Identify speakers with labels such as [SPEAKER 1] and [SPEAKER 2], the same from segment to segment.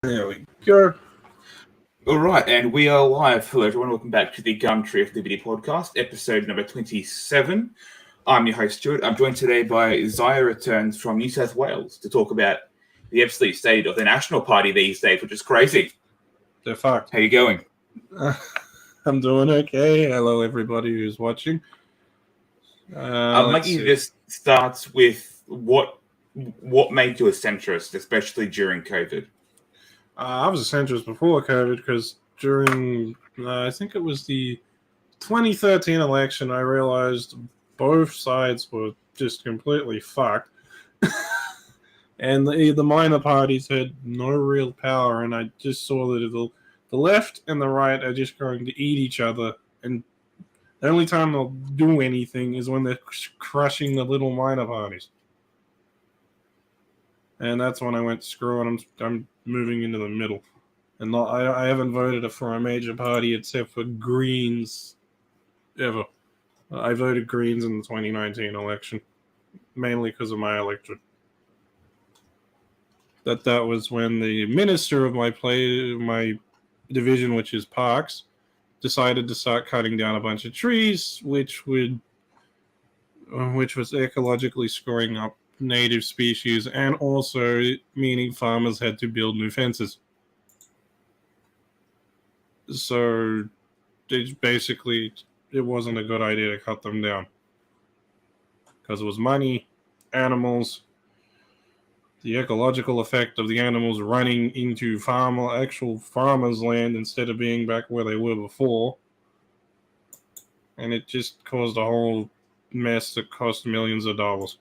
[SPEAKER 1] There we go.
[SPEAKER 2] All right, and we are live. Hello, everyone. Welcome back to the Gumtree of Liberty podcast, episode number 27. I'm your host, Stuart. I'm joined today by Zioreturns from New South Wales to talk about the absolute state of the National Party these days, which is crazy.
[SPEAKER 1] They're fucked.
[SPEAKER 2] How you going?
[SPEAKER 1] I'm doing okay. Hello, everybody who's watching.
[SPEAKER 2] I'd like you to just start with what made you a centrist, especially during COVID.
[SPEAKER 1] I was a centrist before COVID because during, I think it was the 2013 election, I realized both sides were just completely fucked. And the minor parties had no real power, and I just saw that the left and the right are just going to eat each other, and the only time they'll do anything is when they're crushing the little minor parties. And that's when I went, screw it, I'm moving into the middle. And I haven't voted for a major party except for Greens ever. I voted Greens in the 2019 election, mainly because of my electorate. That was when the minister of my division, which is Parks, decided to start cutting down a bunch of trees, which was ecologically screwing up native species, and also meaning farmers had to build new fences. So it wasn't a good idea to cut them down because it was money, animals, the ecological effect of the animals running into actual farmers' land instead of being back where they were before. And it just caused a whole mess that cost millions of dollars.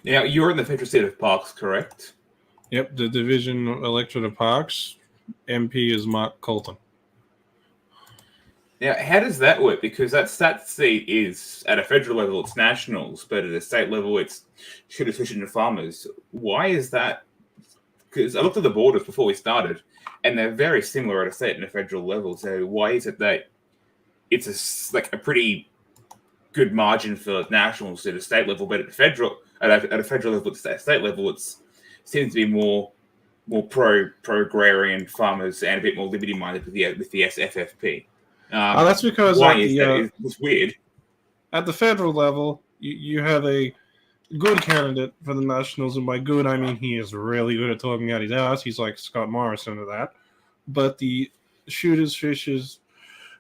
[SPEAKER 2] Now, you're in the federal state of Parks, correct?
[SPEAKER 1] Yep, the division electorate of Parks. MP is Mark Colton.
[SPEAKER 2] Now, how does that work? Because that seat is, at a federal level, it's nationals, but at a state level, it's shooters, fishers, and farmers. Why is that? Because I looked at the borders before we started, and they're very similar at a state and a federal level. So why is it that it's a pretty good margin for nationals at a state level, but at a federal level, at a state level, it seems to be more pro-agrarian farmers and a bit more liberty-minded with the SFFP.
[SPEAKER 1] That's because
[SPEAKER 2] it's weird.
[SPEAKER 1] At the federal level, you have a good candidate for the Nationals, and by good I mean he is really good at talking out his ass. He's like Scott Morrison of that. But the shooters, fishers,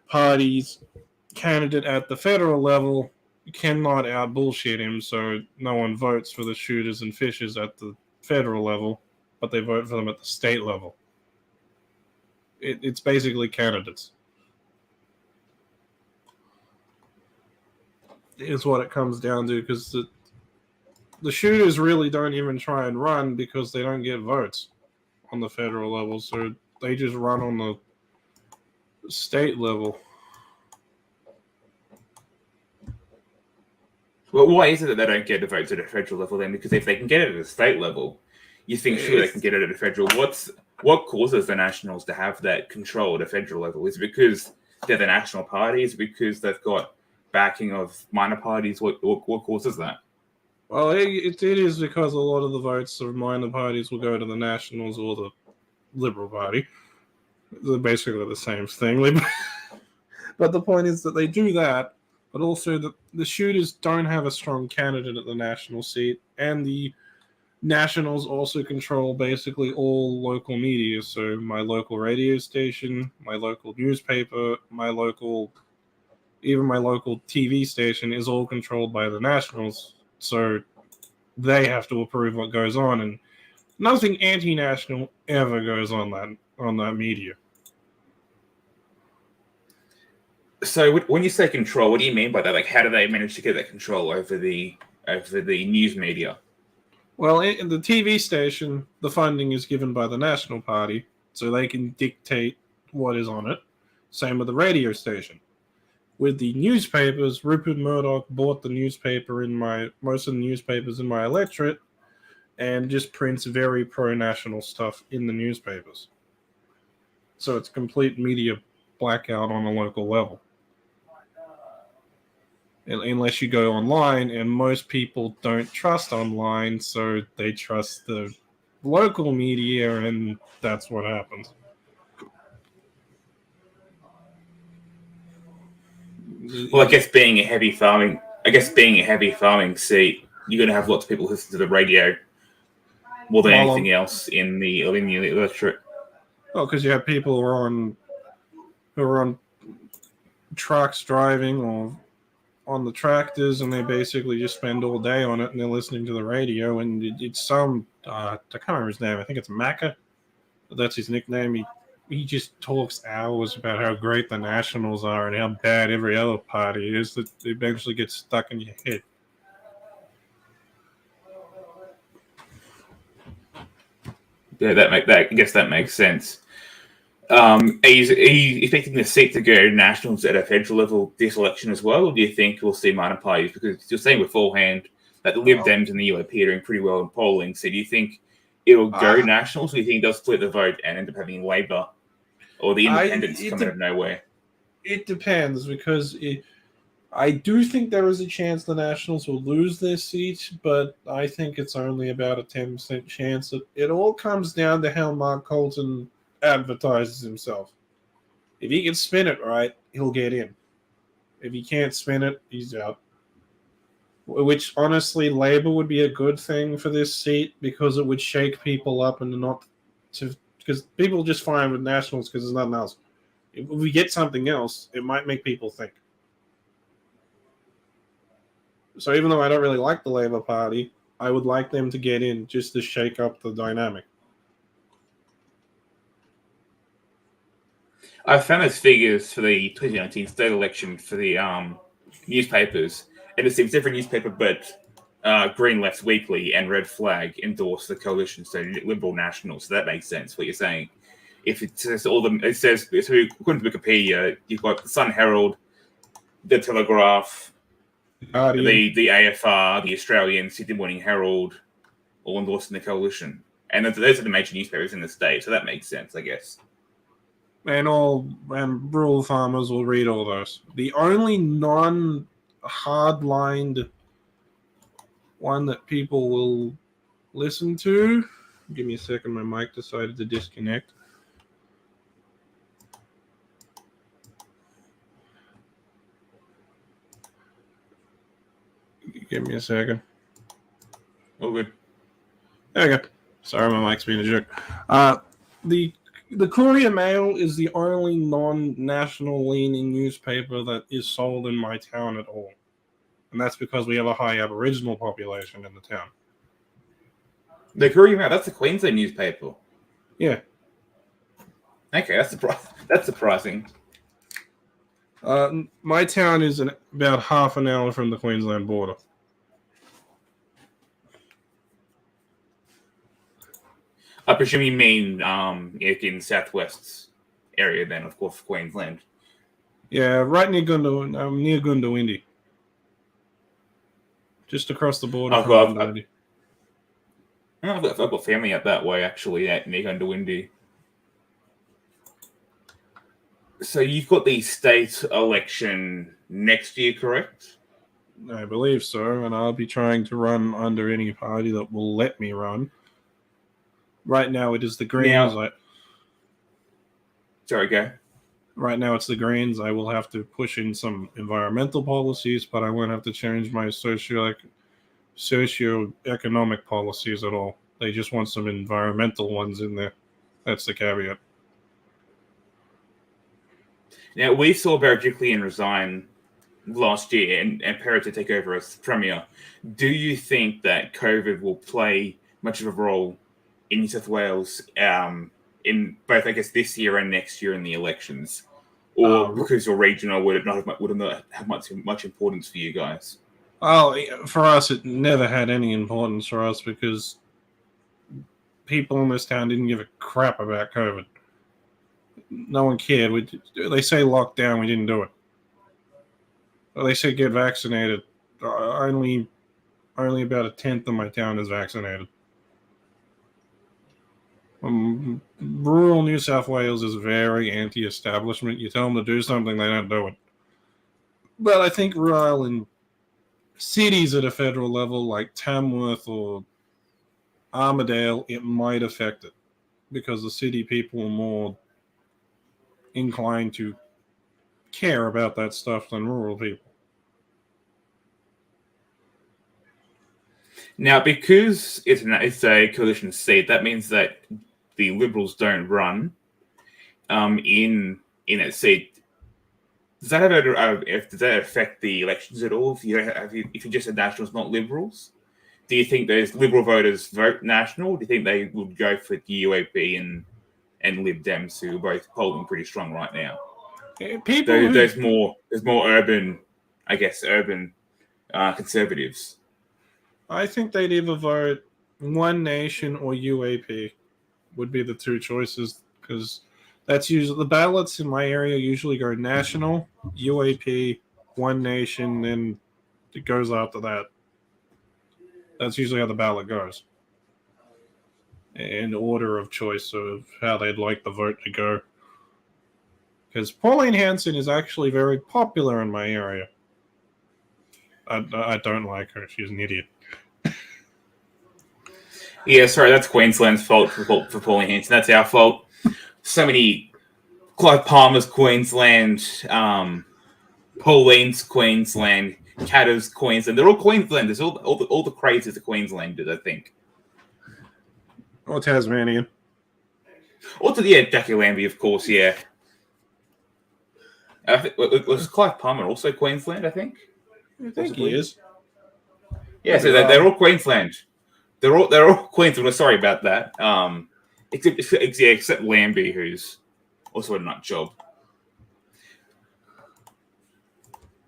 [SPEAKER 1] parties candidate at the federal level cannot out bullshit him, so no one votes for the shooters and fishers at the federal level, but they vote for them at the state level. It's basically candidates. Is what it comes down to, because the shooters really don't even try and run because they don't get votes on the federal level, so they just run on the state level.
[SPEAKER 2] Well, why is it that they don't get the votes at a federal level then? Because if they can get it at a state level, you think sure they can get it at a federal. What causes the Nationals to have that control at a federal level? Is it because they're the national party? Is it because they've got backing of minor parties? What causes that?
[SPEAKER 1] Well, it is because a lot of the votes of minor parties will go to the Nationals or the Liberal Party. They're basically the same thing. But the point is that they do that, but also the shooters don't have a strong candidate at the national seat, and the Nationals also control basically all local media. So my local radio station, my local newspaper, even my local TV station is all controlled by the Nationals. So they have to approve what goes on, and nothing anti-national ever goes on that media.
[SPEAKER 2] So when you say control, what do you mean by that? Like, how do they manage to get that control over the news media?
[SPEAKER 1] Well, in the TV station, the funding is given by the National Party, so they can dictate what is on it. Same with the radio station. With the newspapers, Rupert Murdoch bought most of the newspapers in my electorate, and just prints very pro-national stuff in the newspapers. So it's complete media blackout on a local level. unless you go online, and most people don't trust online, so they trust the local media, and that's what happens.
[SPEAKER 2] Well, I guess being a heavy farming seat, you're going to have lots of people listen to the radio more than anything else in the electorate.
[SPEAKER 1] Oh, because you have people who are on trucks driving or on the tractors, and they basically just spend all day on it, and they're listening to the radio. And it's some I can't remember his name. I think it's Macca. That's his nickname. He just talks hours about how great the Nationals are and how bad every other party is. That eventually gets stuck in your head.
[SPEAKER 2] Yeah, I guess that makes sense. Is he expecting the seat to go nationals at a federal level this election as well, or do you think we'll see minor parties? Because you're saying beforehand that the Lib Dems and the UAP are doing pretty well in polling. So do you think it'll go nationals, or do you think they'll split the vote and end up having Labor or the independents come out of nowhere?
[SPEAKER 1] It depends, because I do think there is a chance the Nationals will lose their seat, but I think it's only about a 10% chance. It all comes down to how Mark Colton advertises himself. If he can spin it right, he'll get in. If he can't spin it, he's out. Which, honestly, Labor would be a good thing for this seat, because it would shake people up and because people just fine with Nationals because there's nothing else. If we get something else, it might make people think. So even though I don't really like the Labour Party, I would like them to get in just to shake up the dynamic.
[SPEAKER 2] I found those figures for the 2019 state election for the newspapers, and it seems every newspaper but Green Left's Weekly and Red Flag endorsed the coalition, so Liberal National. So that makes sense what you're saying. If it says so according to Wikipedia, you've got the Sun Herald, the Telegraph, the AFR, the Australian, Sydney Morning Herald, all endorsing the coalition, and those are the major newspapers in the state. So that makes sense, I guess.
[SPEAKER 1] And rural farmers will read all those. The only non-hard-lined one that people will listen to. Give me a second. My mic decided to disconnect. Give me a second.
[SPEAKER 2] Oh, good.
[SPEAKER 1] There we go. Sorry, my mic's being a jerk. The Courier Mail is the only non-national leaning newspaper that is sold in my town at all. And that's because we have a high Aboriginal population in the town.
[SPEAKER 2] The Courier Mail, that's a Queensland newspaper.
[SPEAKER 1] Yeah.
[SPEAKER 2] Okay, that's surprising.
[SPEAKER 1] My town is about half an hour from the Queensland border.
[SPEAKER 2] I presume you mean in southwest area then, of course, Queensland.
[SPEAKER 1] Yeah, right near near Goondiwindi. Just across the border from Goondiwindi.
[SPEAKER 2] I've got family up that way, actually, near Goondiwindi. So you've got the state election next year, correct?
[SPEAKER 1] I believe so, and I'll be trying to run under any party that will let me run. Right now, it is the Greens.
[SPEAKER 2] Sorry, go.
[SPEAKER 1] Right now, it's the Greens. I will have to push in some environmental policies, but I won't have to change my socioeconomic policies at all. They just want some environmental ones in there. That's the caveat.
[SPEAKER 2] Now, we saw Berejiklian resign last year and Perry to take over as Premier. Do you think that COVID will play much of a role in New South Wales in both, I guess, this year and next year in the elections? Or because you're regional, would it not have much importance for you guys?
[SPEAKER 1] Oh, for us, it never had any importance for us because people in this town didn't give a crap about COVID. No one cared. They say lockdown, we didn't do it. They say get vaccinated. Only about a tenth of my town is vaccinated. Rural New South Wales is very anti-establishment. You tell them to do something, they don't do it. But I think rural and cities at a federal level like Tamworth or Armidale, it might affect it because the city people are more inclined to care about that stuff than rural people.
[SPEAKER 2] Now, because it's a coalition seat, that means that the Liberals don't run in that seat. Does that does that affect the elections at all? If you just said Nationals, not Liberals, do you think those Liberal voters vote National? Do you think they would go for the UAP and Lib Dems, who are both polling pretty strong right now? There's more urban, I guess, conservatives.
[SPEAKER 1] I think they'd either vote One Nation or UAP would be the two choices, because that's usually the ballots in my area usually go National, UAP, One Nation, and it goes after that. That's usually how the ballot goes, in order of choice of how they'd like the vote to go. Because Pauline Hanson is actually very popular in my area. I don't like her. She's an idiot.
[SPEAKER 2] Yeah, sorry, that's Queensland's fault for Pauline Hanson. That's our fault. So many Clive Palmer's Queensland, Pauline's Queensland, Catter's Queensland. They're all Queenslanders. All the crazies are Queenslanders, I think.
[SPEAKER 1] Or Tasmanian.
[SPEAKER 2] Jackie Lambie, of course, yeah. Was Clive Palmer also Queensland, I think?
[SPEAKER 1] I think he is.
[SPEAKER 2] Yeah, so they're all Queensland. They're all Queensland. Sorry about that. Except Lambie, who's also a nut job.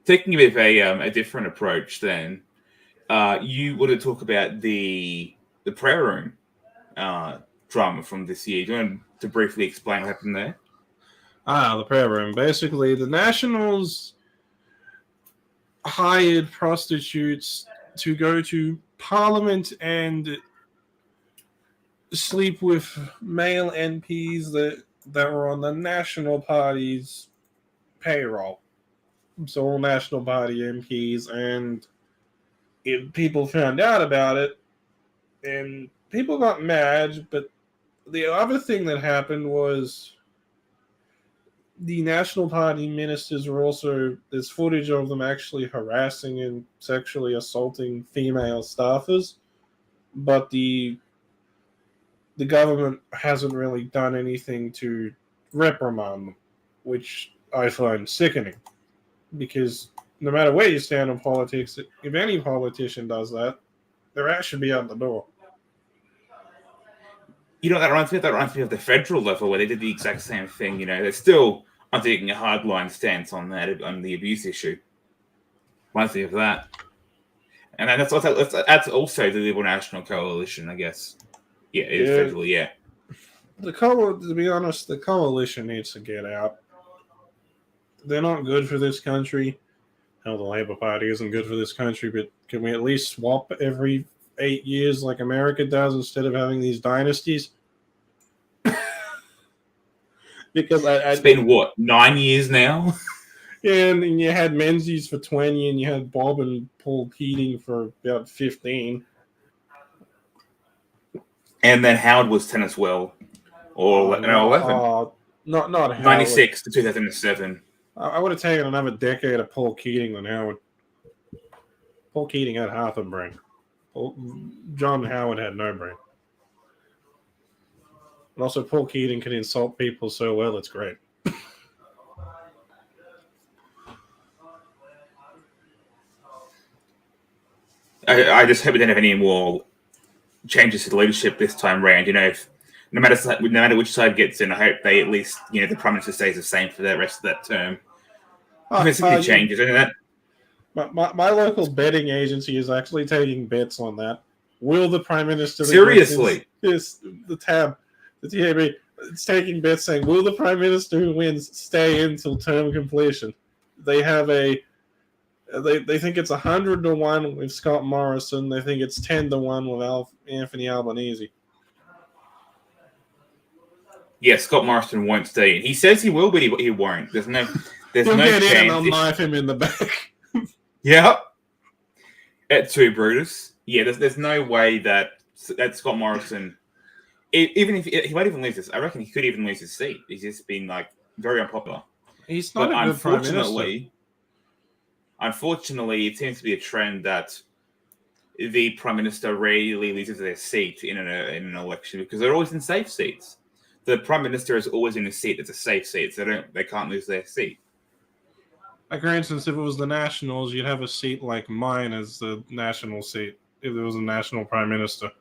[SPEAKER 2] Taking a bit of a different approach, then you want to talk about the prayer room drama from this year. Do you want to briefly explain what happened there?
[SPEAKER 1] The prayer room. Basically, the Nationals hired prostitutes to go to Parliament and sleep with male MPs that were on the National Party's payroll. So all National Party MPs, and people found out about it, and people got mad. But the other thing that happened was the National Party ministers were also, there's footage of them actually harassing and sexually assaulting female staffers, but the government hasn't really done anything to reprimand them, which I find sickening, because no matter where you stand in politics, if any politician does that, their ass should be out the door.
[SPEAKER 2] You know, that reminds me of the federal level where they did the exact same thing. You know, they're still taking a hardline stance on the abuse issue. Reminds me of that. And that's also the Liberal National Coalition, I guess. Yeah, it is federal, yeah.
[SPEAKER 1] To be honest, the coalition needs to get out. They're not good for this country. Hell, the Labour Party isn't good for this country, but can we at least swap every 8 years like America does instead of having these dynasties? Because
[SPEAKER 2] it's been, 9 years now?
[SPEAKER 1] Yeah, and you had Menzies for 20, and you had Bob and Paul Keating for about 15.
[SPEAKER 2] And then Howard was 10 as well. Or 11.
[SPEAKER 1] Not Howard.
[SPEAKER 2] 96 to 2007.
[SPEAKER 1] I would have taken another decade of Paul Keating than Howard. Paul Keating had half a brain. John Howard had no brain. And also, Paul Keating can insult people so well, it's great.
[SPEAKER 2] I just hope we don't have any more changes to the leadership this time around. You know, if no matter which side gets in, I hope they at least, the Prime Minister stays the same for the rest of that term. There's going to be changes, isn't it?
[SPEAKER 1] My local betting agency is actually taking bets on that. Will the Prime Minister...
[SPEAKER 2] Seriously?
[SPEAKER 1] Yes, the TAB. The TAB. It's taking bets saying, will the Prime Minister who wins stay until term completion? They have they think it's 100-1 with Scott Morrison. They think it's 10-1 with Anthony Albanese.
[SPEAKER 2] Yeah, Scott Morrison won't stay. He says he will, but he won't. There's no
[SPEAKER 1] He'll
[SPEAKER 2] no
[SPEAKER 1] get
[SPEAKER 2] chance.
[SPEAKER 1] in, I'll knife him in the back.
[SPEAKER 2] Yep. At 2 Brutus. Yeah, there's no way that Scott Morrison, even if he might even lose this, I reckon he could even lose his seat. He's just been like very unpopular.
[SPEAKER 1] He's not
[SPEAKER 2] But
[SPEAKER 1] a good prime minister.
[SPEAKER 2] Unfortunately, it seems to be a trend that the prime minister rarely loses their seat in an election because they're always in safe seats. The prime minister is always in a seat that's a safe seat, so they can't lose their seat.
[SPEAKER 1] Like, for instance, if it was the Nationals, you'd have a seat like mine as the national seat if there was a national prime minister.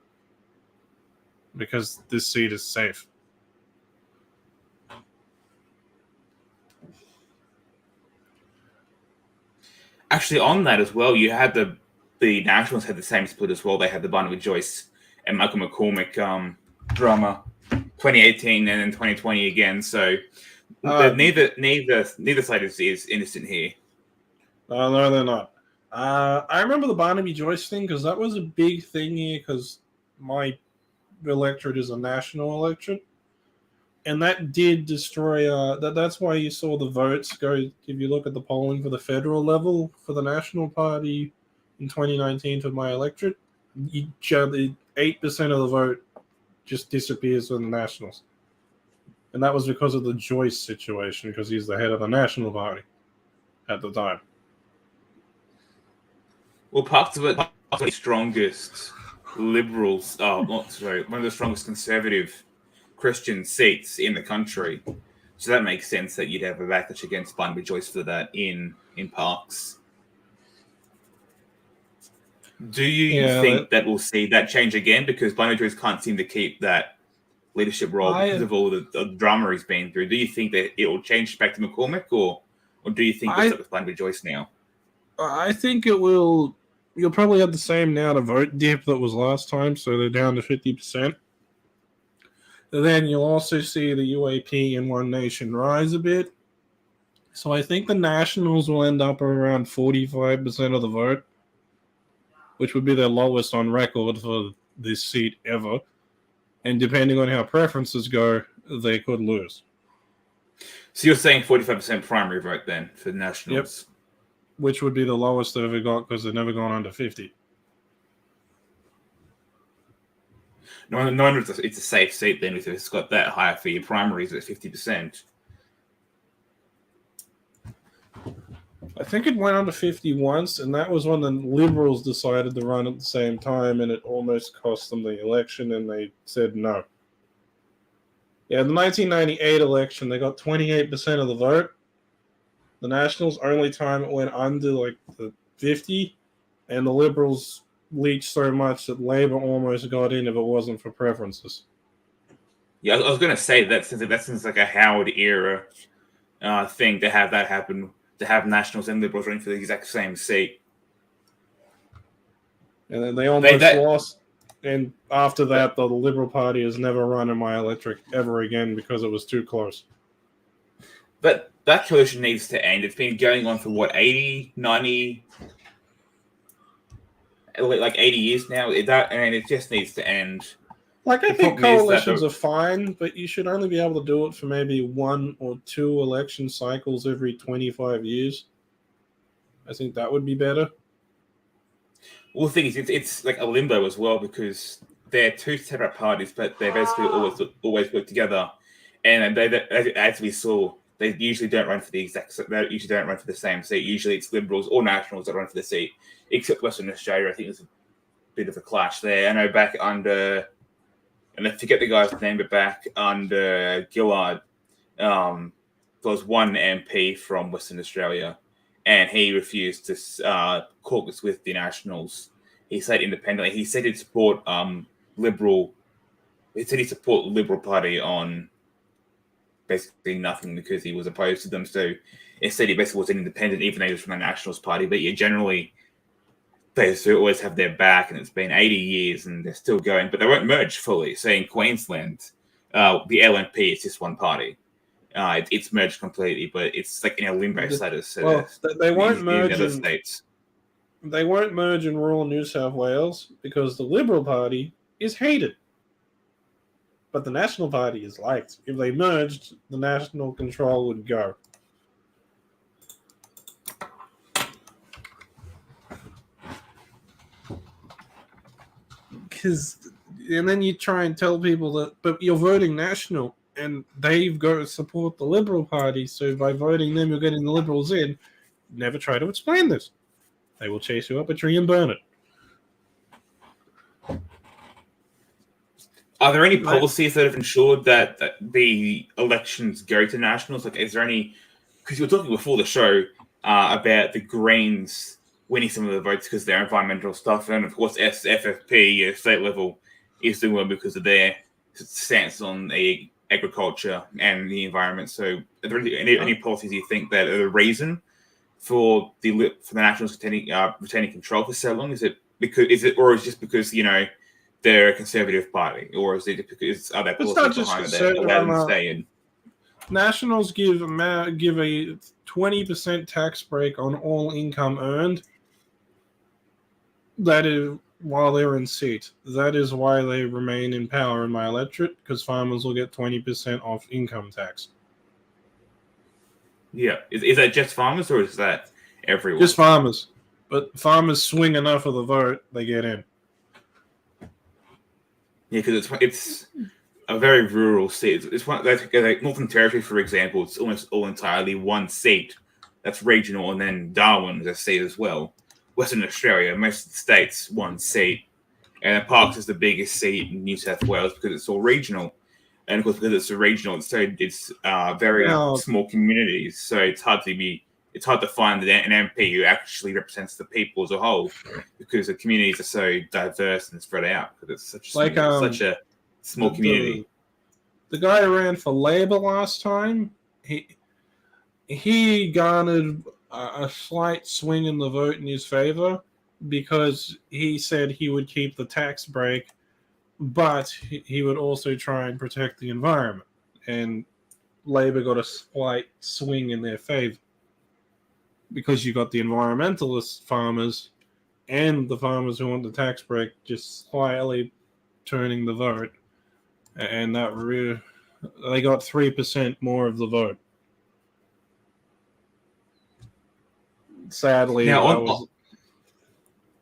[SPEAKER 1] Because this seat is safe.
[SPEAKER 2] Actually, on that as well, you had the Nationals had the same split as well. They had the Barnaby Joyce and Michael McCormick drama, 2018 and then 2020 again. So neither side is innocent here.
[SPEAKER 1] No, they're not. I remember the Barnaby Joyce thing because that was a big thing here because my electorate is a national electorate. And that did destroy. That's why you saw the votes go. If you look at the polling for the federal level for the National Party in 2019 for my electorate, 8% of the vote just disappears from the Nationals, and that was because of the Joyce situation because he's the head of the National Party at the time.
[SPEAKER 2] Well, part of the strongest liberals, one of the strongest conservative Christian seats in the country. So that makes sense that you'd have a backlash against Barnaby Joyce for that in Parkes. Do you think that we'll see that change again? Because Barnaby Joyce can't seem to keep that leadership role because of all the drama he's been through. Do you think that it will change back to McCormick, or do you think we'll start with Barnaby Joyce now?
[SPEAKER 1] I think it will. You'll probably have the same now to vote dip that was last time, so they're down to 50%. Then you'll also see the UAP and One Nation rise a bit. So I think the Nationals will end up around 45% of the vote, which would be their lowest on record for this seat ever. And depending on how preferences go, they could lose.
[SPEAKER 2] So you're saying 45% primary vote then for the Nationals?
[SPEAKER 1] Yep. Which would be the lowest they've ever got because they've never gone under 50.
[SPEAKER 2] No wonder it's a safe seat then if it's got that higher for your primaries at 50%.
[SPEAKER 1] I think it went under 50 once, and that was when the Liberals decided to run at the same time, and it almost cost them the election, and they said no. Yeah, the 1998 election, they got 28% of the vote. The Nationals, only time it went under like the 50, and the Liberals leached so much that Labor almost got in if it wasn't for preferences.
[SPEAKER 2] Yeah, I was going to say that seems like a Howard era thing to have that happen, to have Nationals and Liberals running for the exact same seat.
[SPEAKER 1] And then they almost lost. And after that, the Liberal Party has never run in my electorate ever again because it was too close.
[SPEAKER 2] But that coalition needs to end. It's been going on for, 90... like 80 years now, and it just needs to end.
[SPEAKER 1] Like, I think coalitions are fine, but you should only be able to do it for maybe 1 or 2 election cycles every 25 years. I think that would be better.
[SPEAKER 2] Well, the thing is, it's like a limbo as well because they're two separate parties, but they basically always work together. And as we saw, they usually don't run for the same seat. Usually, it's Liberals or Nationals that run for the seat. Except Western Australia, I think there's a bit of a clash there. I know back under, and I forget the guy's name, but back under Gillard, there was one MP from Western Australia, and he refused to caucus with the Nationals. He said independently. He said he'd support Liberal. He said he'd support the Liberal Party on basically nothing because he was opposed to them. So instead, he basically was an independent, even though he was from the Nationals Party. But yeah, generally, they always have their back, and it's been 80 years, and they're still going. But they won't merge fully. So in Queensland, the LNP is just one party. It's merged completely, but it's like in a limbo status.
[SPEAKER 1] They won't merge
[SPEAKER 2] in other states.
[SPEAKER 1] They won't merge in rural New South Wales because the Liberal Party is hated. But the National Party is liked. If they merged, the national control would go. Because And then you try and tell people that, but you're voting National, and they've got to support the Liberal Party, so by voting them, you're getting the Liberals in. Never try to explain this. They will chase you up a tree and burn it.
[SPEAKER 2] Are there any policies that have ensured that the elections go to Nationals? Like, is there any? Because you were talking before the show about the Greens winning some of the votes because of their environmental stuff, and of course, FFP state level is doing well because of their stance on the agriculture and the environment. So, are there any policies you think that are the reason for the Nationals retaining control for so long? Is it just because they're a conservative party, or is it because are there policies behind it that allow them to stay in?
[SPEAKER 1] Nationals give a 20% tax break on all income earned. That is while they're in seat. That is why they remain in power in my electorate, because farmers will get 20% off income tax.
[SPEAKER 2] Yeah, is that just farmers, or is that everyone?
[SPEAKER 1] Just farmers, but farmers swing enough of the vote, they get in.
[SPEAKER 2] Yeah, because it's a very rural state. It's one like Northern Territory, for example. It's almost all entirely one seat that's regional, and then Darwin is a seat as well. Western Australia, most of the states, one seat, and Parkes is the biggest seat in New South Wales because it's all regional, and of course because it's a regional, it's very small communities, so it's hard to find an MP who actually represents the people as a whole, because the communities are so diverse and spread out, because it's such a small community.
[SPEAKER 1] The guy who ran for Labor last time, he garnered a slight swing in the vote in his favor because he said he would keep the tax break, but he would also try and protect the environment. And Labor got a slight swing in their favor, because you got the environmentalist farmers and the farmers who want the tax break just slightly turning the vote, and they got 3% more of the vote. Sadly,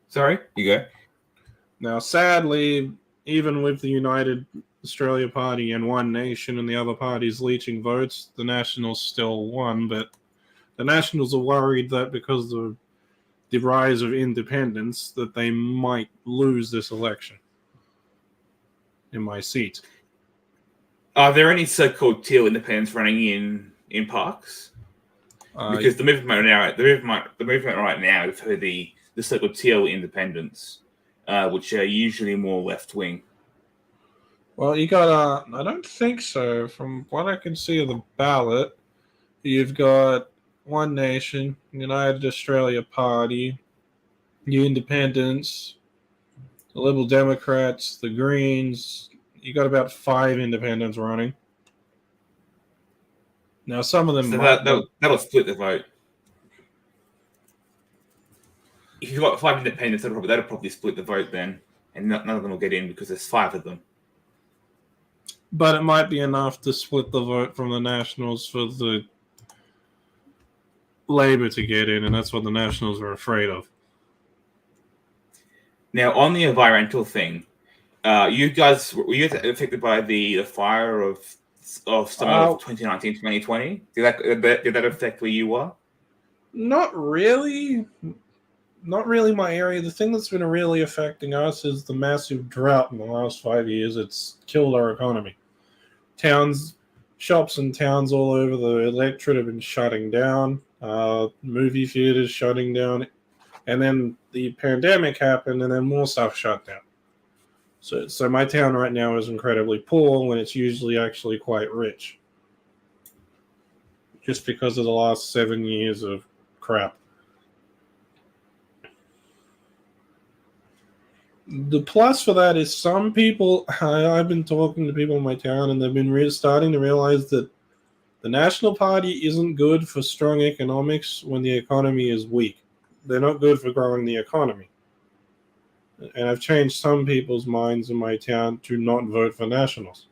[SPEAKER 2] sorry, you go.
[SPEAKER 1] Now, sadly, even with the United Australia Party and One Nation and the other parties leeching votes, the Nationals still won, but the Nationals are worried that because of the rise of independence, that they might lose this election in my seat.
[SPEAKER 2] Are there any so-called teal independents running in Parkes? Because the movement right now is for the so-called teal independents, which are usually more left-wing.
[SPEAKER 1] Well, you got I don't think so. From what I can see of the ballot, you've got One Nation, United Australia Party, the Independents, the Liberal Democrats, the Greens. You got about 5 independents running. Now, some of them
[SPEAKER 2] that'll split the vote. If you've got 5 independents, that'll probably split the vote then, and none of them will get in because there's 5 of them.
[SPEAKER 1] But it might be enough to split the vote from the Nationals for the Labor to get in, and that's what the Nationals are afraid of.
[SPEAKER 2] Now, on the environmental thing, were you guys affected by the fire of summer of 2019, 2020? Did that affect where you were?
[SPEAKER 1] Not really. Not really my area. The thing that's been really affecting us is the massive drought in the last 5 years. It's killed our economy. Shops and towns all over the electorate have been shutting down. Movie theaters shutting down. And then the pandemic happened, and then more stuff shut down. So my town right now is incredibly poor when it's usually actually quite rich, just because of the last 7 years of crap. The plus for that is some people, I've been talking to people in my town, and they've been starting to realize that the National Party isn't good for strong economics when the economy is weak. They're not good for growing the economy. And I've changed some people's minds in my town to not vote for Nationals.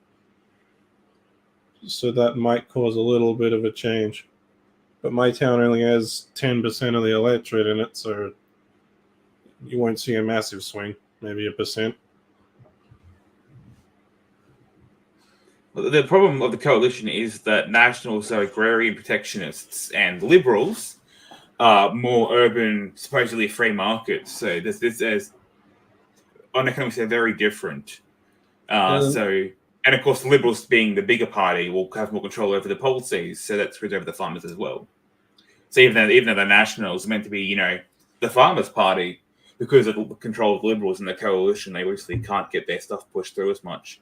[SPEAKER 1] So that might cause a little bit of a change. But my town only has 10% of the electorate in it, so you won't see a massive swing, maybe 1%.
[SPEAKER 2] The problem of the coalition is that Nationals are agrarian protectionists and Liberals are more urban, supposedly free markets. So there's on economics, they're very different. And of course, the Liberals, being the bigger party, will have more control over the policies, so that screws over the farmers as well. So even though the Nationals are meant to be, the farmers' party, because of the control of the Liberals and the coalition, they obviously can't get their stuff pushed through as much.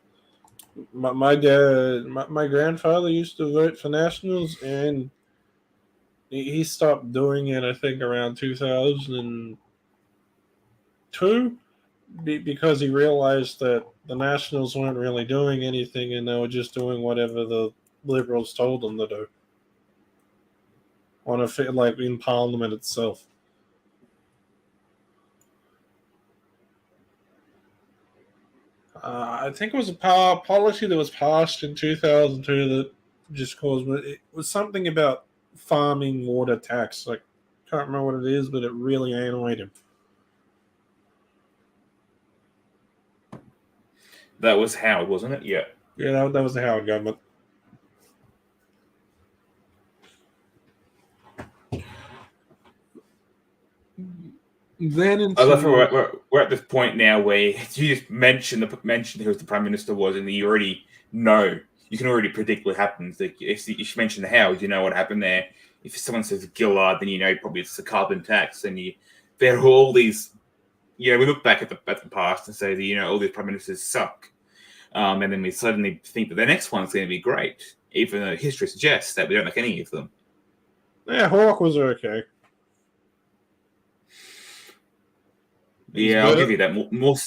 [SPEAKER 1] My grandfather used to vote for Nationals, and he stopped doing it, I think, around 2002, because he realized that the Nationals weren't really doing anything, and they were just doing whatever the Liberals told them to do. Like in Parliament itself. I think it was a policy that was passed in 2002 that just caused it was something about farming water tax. Like, can't remember what it is, but it really annoyed him.
[SPEAKER 2] That was Howard, wasn't it? Yeah.
[SPEAKER 1] Yeah, that was the Howard government. Then
[SPEAKER 2] I love we're at this point now where you just mention who the Prime Minister was, and you already know, you can already predict what happens. Like if you mention the Howard, you know what happened there. If someone says Gillard, then you know probably it's the carbon tax, and there are all these. We look back at the past and say that all these prime ministers suck, and then we suddenly think that the next one's going to be great, even though history suggests that we don't like any of them.
[SPEAKER 1] Yeah, Hawke was okay.
[SPEAKER 2] Yeah, I'll give you that. More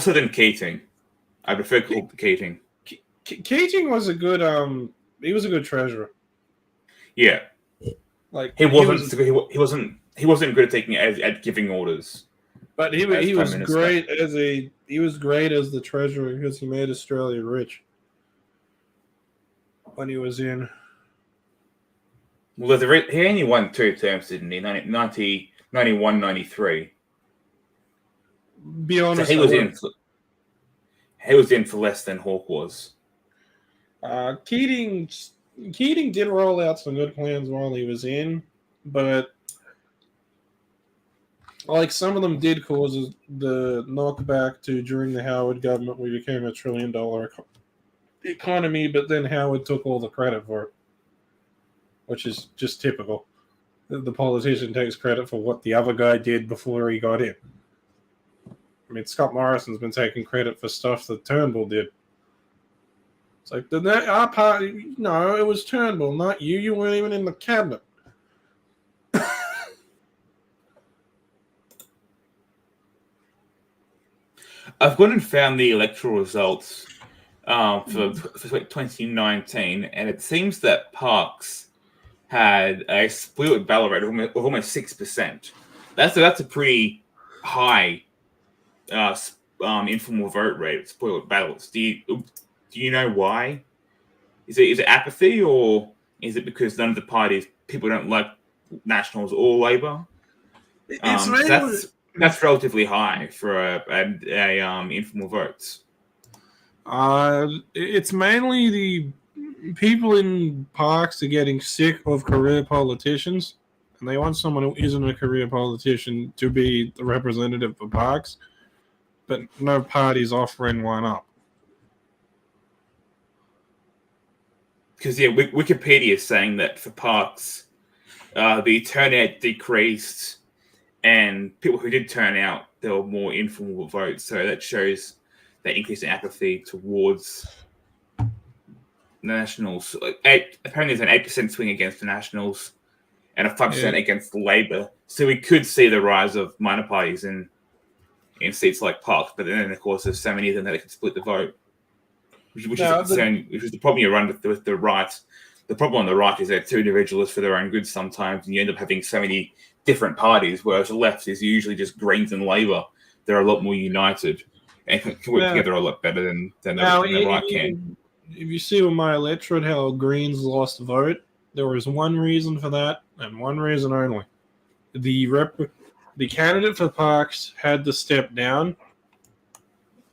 [SPEAKER 2] so than Keating. I prefer Keating.
[SPEAKER 1] Keating was a good he was a good treasurer.
[SPEAKER 2] Yeah.
[SPEAKER 1] Like
[SPEAKER 2] he wasn't good at giving orders.
[SPEAKER 1] But he was great as the treasurer because he made Australia rich when he was in.
[SPEAKER 2] Well, he only won 2 terms, didn't he? 91, 93.
[SPEAKER 1] Be honest,
[SPEAKER 2] so he was in for less than Hawke was.
[SPEAKER 1] Keating did roll out some good plans while he was in, but like some of them did cause the knockback to during the Howard government. We became $1 trillion economy, but then Howard took all the credit for it, which is just typical. The politician takes credit for what the other guy did before he got in. I mean, Scott Morrison's been taking credit for stuff that Turnbull did. It's like, our party, no, it was Turnbull, not you. You weren't even in the cabinet.
[SPEAKER 2] I've gone and found the electoral results for 2019, and it seems that Parkes had a split ballot rate of almost 6%. That's a pretty high informal vote rate, spoiled ballots. Do you know why? Is it apathy, or is it because none of the people don't like Nationals or Labor? That's relatively high for a informal votes.
[SPEAKER 1] It's mainly the people in Parkes are getting sick of career politicians, and they want someone who isn't a career politician to be the representative for Parkes. But no party's offering one up.
[SPEAKER 2] Because Wikipedia is saying that for Parkes, the turnout decreased, and people who did turn out, there were more informal votes. So that shows that increase in apathy towards the Nationals. Apparently, there's an 8% swing against the Nationals and a 5% against Labor. So we could see the rise of minor parties in seats like Parkes, but then of course there's so many of them that they can split the vote, which is a concern. Which is the problem you run with the right. The problem on the right is they're too individualist for their own good sometimes, and you end up having so many different parties. Whereas the left is usually just Greens and Labor. They're a lot more united and can work together a lot better than the right can.
[SPEAKER 1] If you see with my electorate how Greens lost vote, there was one reason for that, and one reason only. The candidate for Parkes had to step down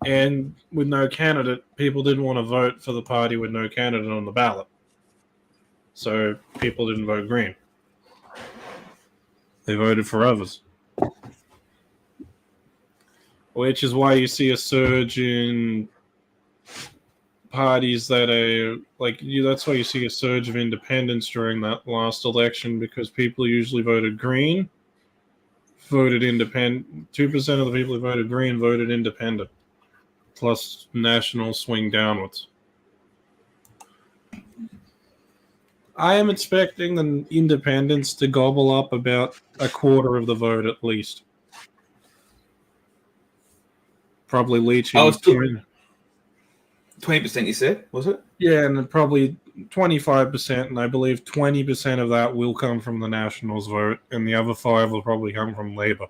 [SPEAKER 1] And with no candidate, people didn't want to vote for the party with no candidate on the ballot. So people didn't vote Green. They voted for others. Which is why you see a surge in parties that are that's why you see a surge of independents during that last election, because people usually voted Green, voted independent. 2% of the people who voted Green voted independent. Plus national swing downwards. I am expecting the independents to gobble up about a quarter of the vote at least. Probably leeching
[SPEAKER 2] 20%, you said, was it?
[SPEAKER 1] Yeah, and probably 25%, and I believe 20% of that will come from the Nationals vote, and the other 5 will probably come from Labour.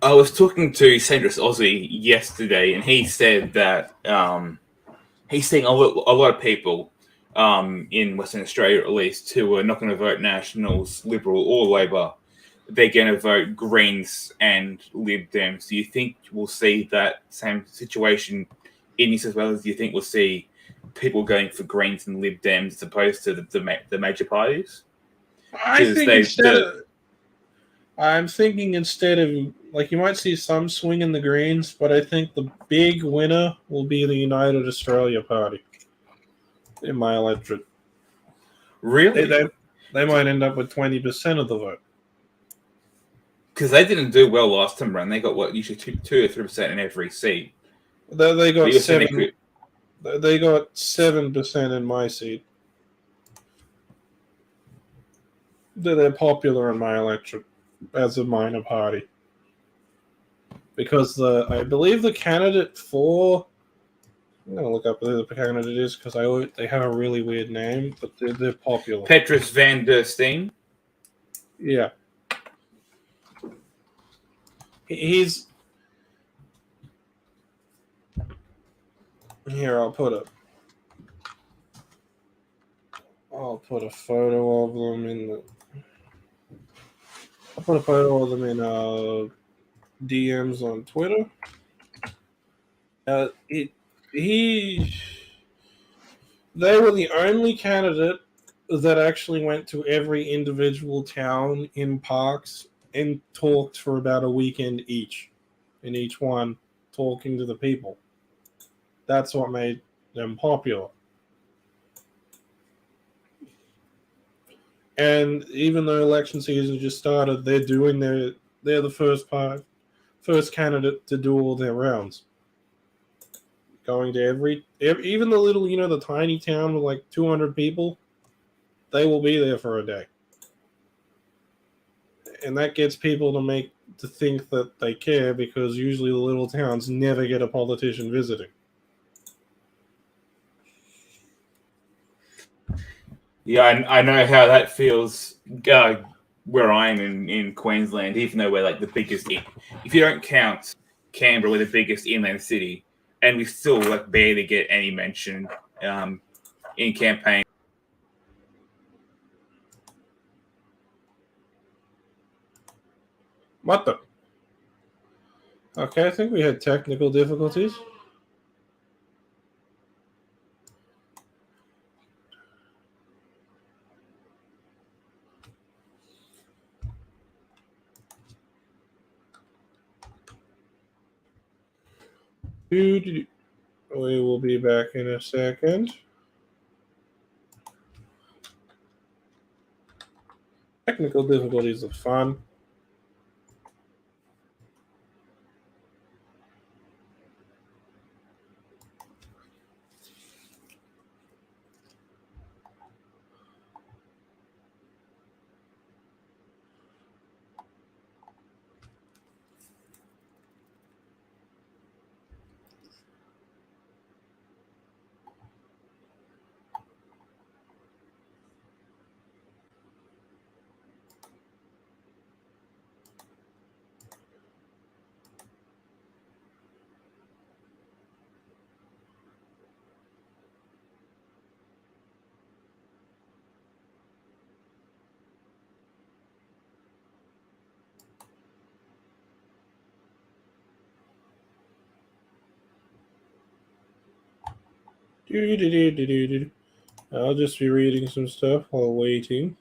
[SPEAKER 2] I was talking to Centrist Aussie yesterday, and he said that he's seeing a lot of people in Western Australia, at least, who are not going to vote Nationals, Liberal, or Labor. They're going to vote Greens and Lib Dems. Do you think we'll see that same situation in New South Wales? Do you think we'll see people going for Greens and Lib Dems as opposed to the major parties?
[SPEAKER 1] I'm thinking instead of, you might see some swing in the Greens, but I think the big winner will be the United Australia Party in my electorate.
[SPEAKER 2] Really?
[SPEAKER 1] They might end up with 20% of the vote.
[SPEAKER 2] Because they didn't do well last time around. They got usually 2 or 3% in every seat.
[SPEAKER 1] They got 7. They got 7% in my seat. They're popular in my electorate as a minor party, because I believe the candidate for, I'm gonna look up who the candidate is because they have a really weird name, but they're popular.
[SPEAKER 2] Petrus van der Steen.
[SPEAKER 1] Yeah. He's here. I'll put a photo of them in DMs on Twitter. They were the only candidate that actually went to every individual town in parks and talked for about a weekend each, in each one, talking to the people. That's what made them popular. And even though election season just started, they're the first candidate to do all their rounds. Going to even the little, the tiny town with 200 people, they will be there for a day. And that gets people to think that they care, because usually the little towns never get a politician visiting.
[SPEAKER 2] Yeah, I know how that feels where I am in Queensland, even though we're the biggest, if you don't count Canberra, we're the biggest inland city, and we still barely get any mention in campaign.
[SPEAKER 1] What the? Okay, I think we had technical difficulties. We will be back in a second. Technical difficulties are fun. I'll just be reading some stuff while waiting.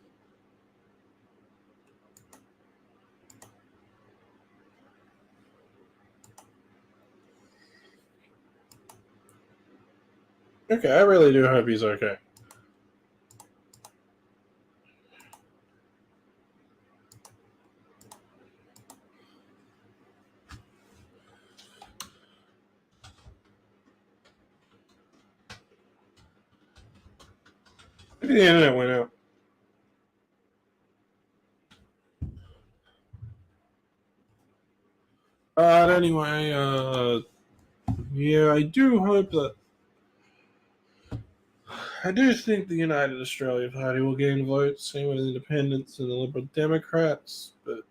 [SPEAKER 1] Okay, I really do hope he's okay. Maybe the internet went out. But anyway, yeah, I do hope that. I do think the United Australia Party will gain votes, same with the Independents and the Liberal Democrats, but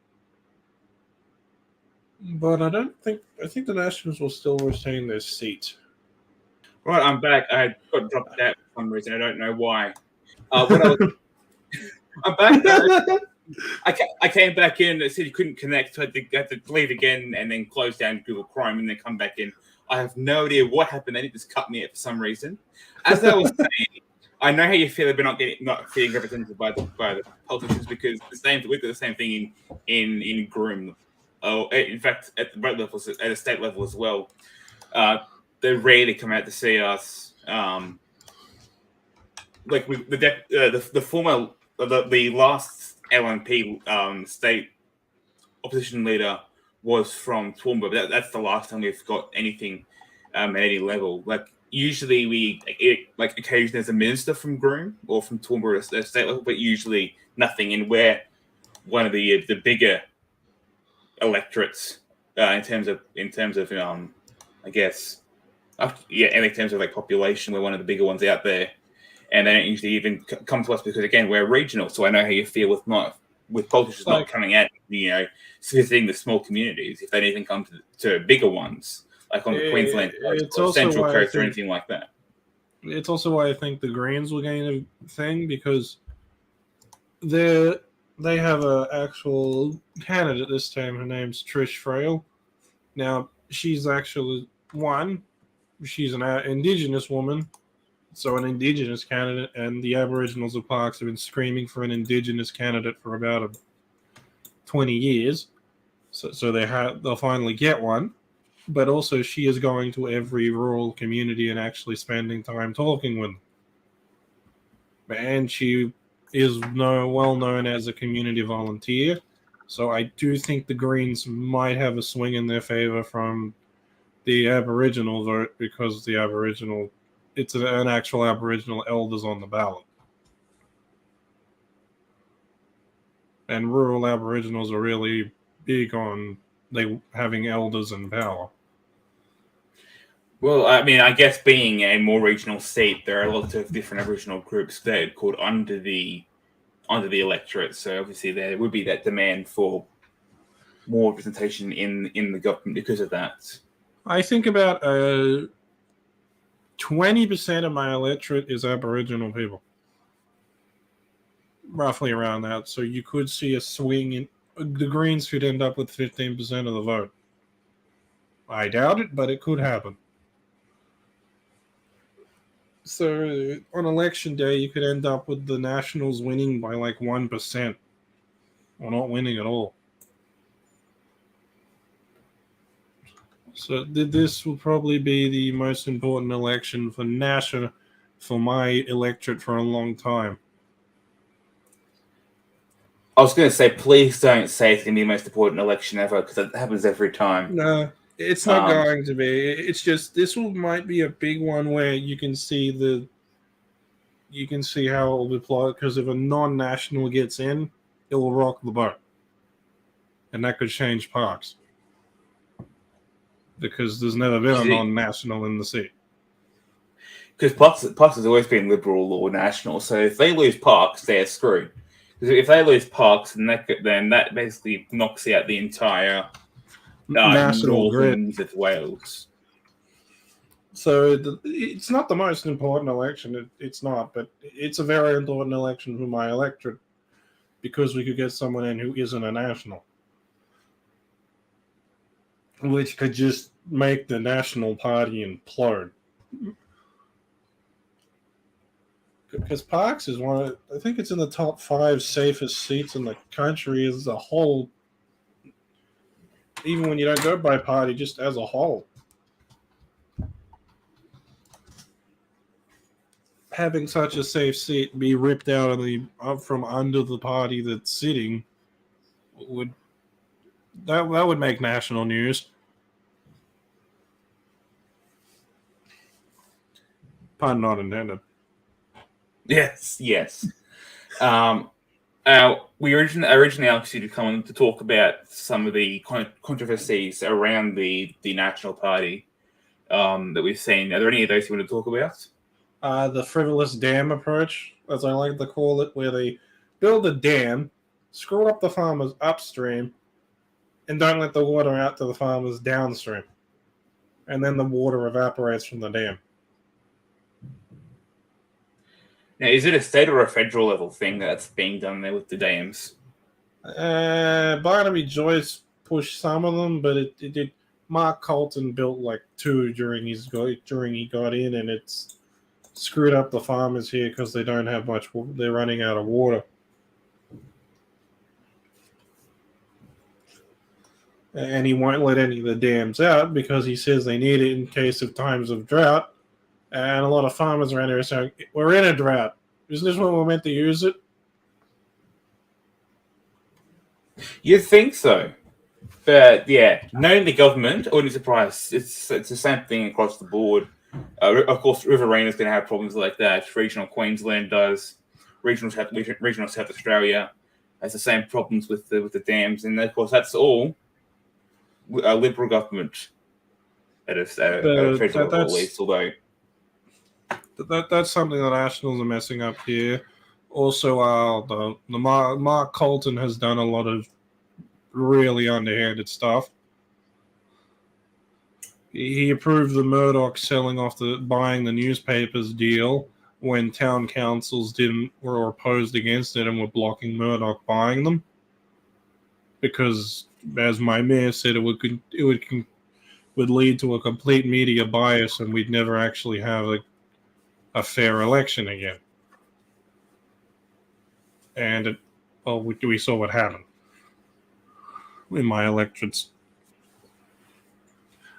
[SPEAKER 1] I don't think. I think the Nationals will still retain their seat.
[SPEAKER 2] Right, I'm back. I got dropped out for some reason. I don't know why. What I was, I'm back. I came back in. It said you couldn't connect, so I had to leave again and then close down Google Chrome and then come back in. I have no idea what happened. Then it just cut me out for some reason. As I was saying, I know how you feel about not feeling represented by the politicians because we've got the same thing in Groom. Oh, in fact, at the right levels, at a state level as well. They rarely come out to see us. Like the former, the last LNP state opposition leader was from Toowoomba, but that's the last time we've got anything at any level. Like usually occasionally there's a minister from Groom or from Toowoomba at state level, but usually nothing. And we're one of the bigger electorates in terms of I guess in terms of like population, we're one of the bigger ones out there. And they don't usually even come to us because, again, we're regional. So I know how you feel with politicians not coming out, visiting the small communities. If they don't even come to bigger ones, like on the Queensland coast or Central Coast or anything like that.
[SPEAKER 1] It's also why I think the Greens will gain a thing because they have an actual candidate this time. Her name's Trish Frail. Now, she's actually she's an Indigenous woman. So an Indigenous candidate, and the Aboriginals of Parkes have been screaming for an Indigenous candidate for about 20 years. So they'll finally get one. But also, she is going to every rural community and actually spending time talking with them. And she is well known as a community volunteer. So I do think the Greens might have a swing in their favor from the Aboriginal vote because the Aboriginal. It's an actual Aboriginal elders on the ballot. And rural Aboriginals are really big on having elders in power.
[SPEAKER 2] Well, I mean, I guess being a more regional seat, there are lots of different Aboriginal groups that called under the electorate. So obviously there would be that demand for more representation in the government because of that.
[SPEAKER 1] I think about 20% of my electorate is Aboriginal people. Roughly around that. So you could see a swing in the Greens could end up with 15% of the vote. I doubt it, but it could happen. So on election day, you could end up with the Nationals winning by like 1%, or not winning at all. So this will probably be the most important election for my electorate for a long time.
[SPEAKER 2] I was going to say, please don't say it's going to be the most important election ever, because that happens every time.
[SPEAKER 1] No, it's not going to be. It's just might be a big one where you can see how it will be plotted. Because if a non-national gets in, it will rock the boat, and that could change Parkes. Because there's never been a non-national in the seat.
[SPEAKER 2] Because Parkes has always been liberal or national, so if they lose Parkes, they're screwed. Because if they lose Parkes, then that basically knocks out the entire
[SPEAKER 1] national grid.
[SPEAKER 2] New South Wales.
[SPEAKER 1] So it's not the most important election. It's not, but it's a very important election for my electorate because we could get someone in who isn't a national, which could just make the National Party implode. Because Parks is I think it's in the top 5 safest seats in the country as a whole, even when you don't go by party, just as a whole. Having such a safe seat be ripped out up from under the party that's sitting would that would make national news. Pun not intended.
[SPEAKER 2] Yes. We originally asked you to come on to talk about some of the controversies around the National Party that we've seen. Are there any of those you want to talk about?
[SPEAKER 1] The frivolous dam approach, as I like to call it, where they build a dam, screw up the farmers upstream, and don't let the water out to the farmers downstream. And then the water evaporates from the dam.
[SPEAKER 2] Now, is it a state or a federal level thing that's being done there with the dams?
[SPEAKER 1] Barnaby Joyce pushed some of them, but it did. Mark Colton built like 2 during he got in, and it's screwed up the farmers here because they don't have much. They're running out of water. And he won't let any of the dams out because he says they need it in case of times of drought. And a lot of farmers around here are saying, we're in a drought. Isn't this when we're meant to use it?
[SPEAKER 2] You'd think so. But yeah, knowing the government, I wouldn't be surprised. It's the same thing across the board. Of course, Riverina is going to have problems like that. Regional Queensland does. Regional South Australia has the same problems with the dams. And of course, that's all a Liberal government at a federal level, at least, although...
[SPEAKER 1] That's something that Nationals are messing up here. Also, the Mark Colton has done a lot of really underhanded stuff. He approved the Murdoch buying the newspapers deal when town councils were opposed against it and were blocking Murdoch buying them, because, as my mayor said, it would lead to a complete media bias, and we'd never actually have a fair election again. And we saw what happened in my electorates.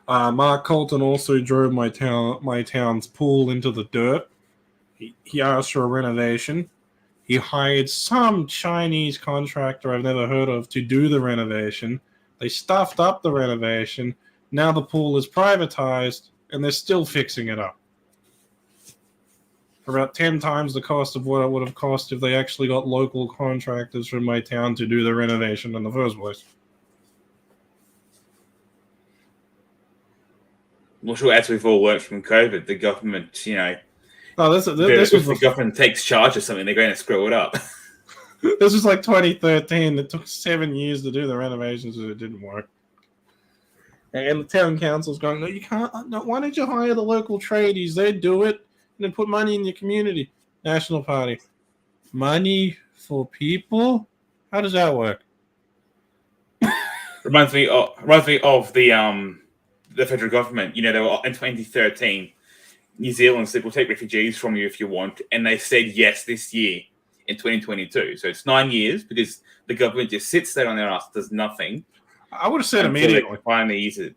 [SPEAKER 1] Mark Colton also drove my town's pool into the dirt. He asked for a renovation. He hired some Chinese contractor I've never heard of to do the renovation. They stuffed up the renovation. Now the pool is privatized, and they're still fixing it up. For about 10 times the cost of what it would have cost if they actually got local contractors from my town to do the renovation in the first place.
[SPEAKER 2] Well, sure, as we've all learned from COVID, the government,
[SPEAKER 1] this was
[SPEAKER 2] the government takes charge of something, they're going to screw it up.
[SPEAKER 1] This was like 2013. It took 7 years to do the renovations, and it didn't work. And the town council's going, no, you can't. No, why don't you hire the local tradies? They do it. And then put money in your community. National Party. Money for people? How does that work?
[SPEAKER 2] Reminds me of the federal government. They were in 2013. New Zealand said, we'll take refugees from you if you want. And they said yes this year in 2022. So it's 9 years because the government just sits there on their ass, does nothing.
[SPEAKER 1] I would have said immediately.
[SPEAKER 2] They finally use it.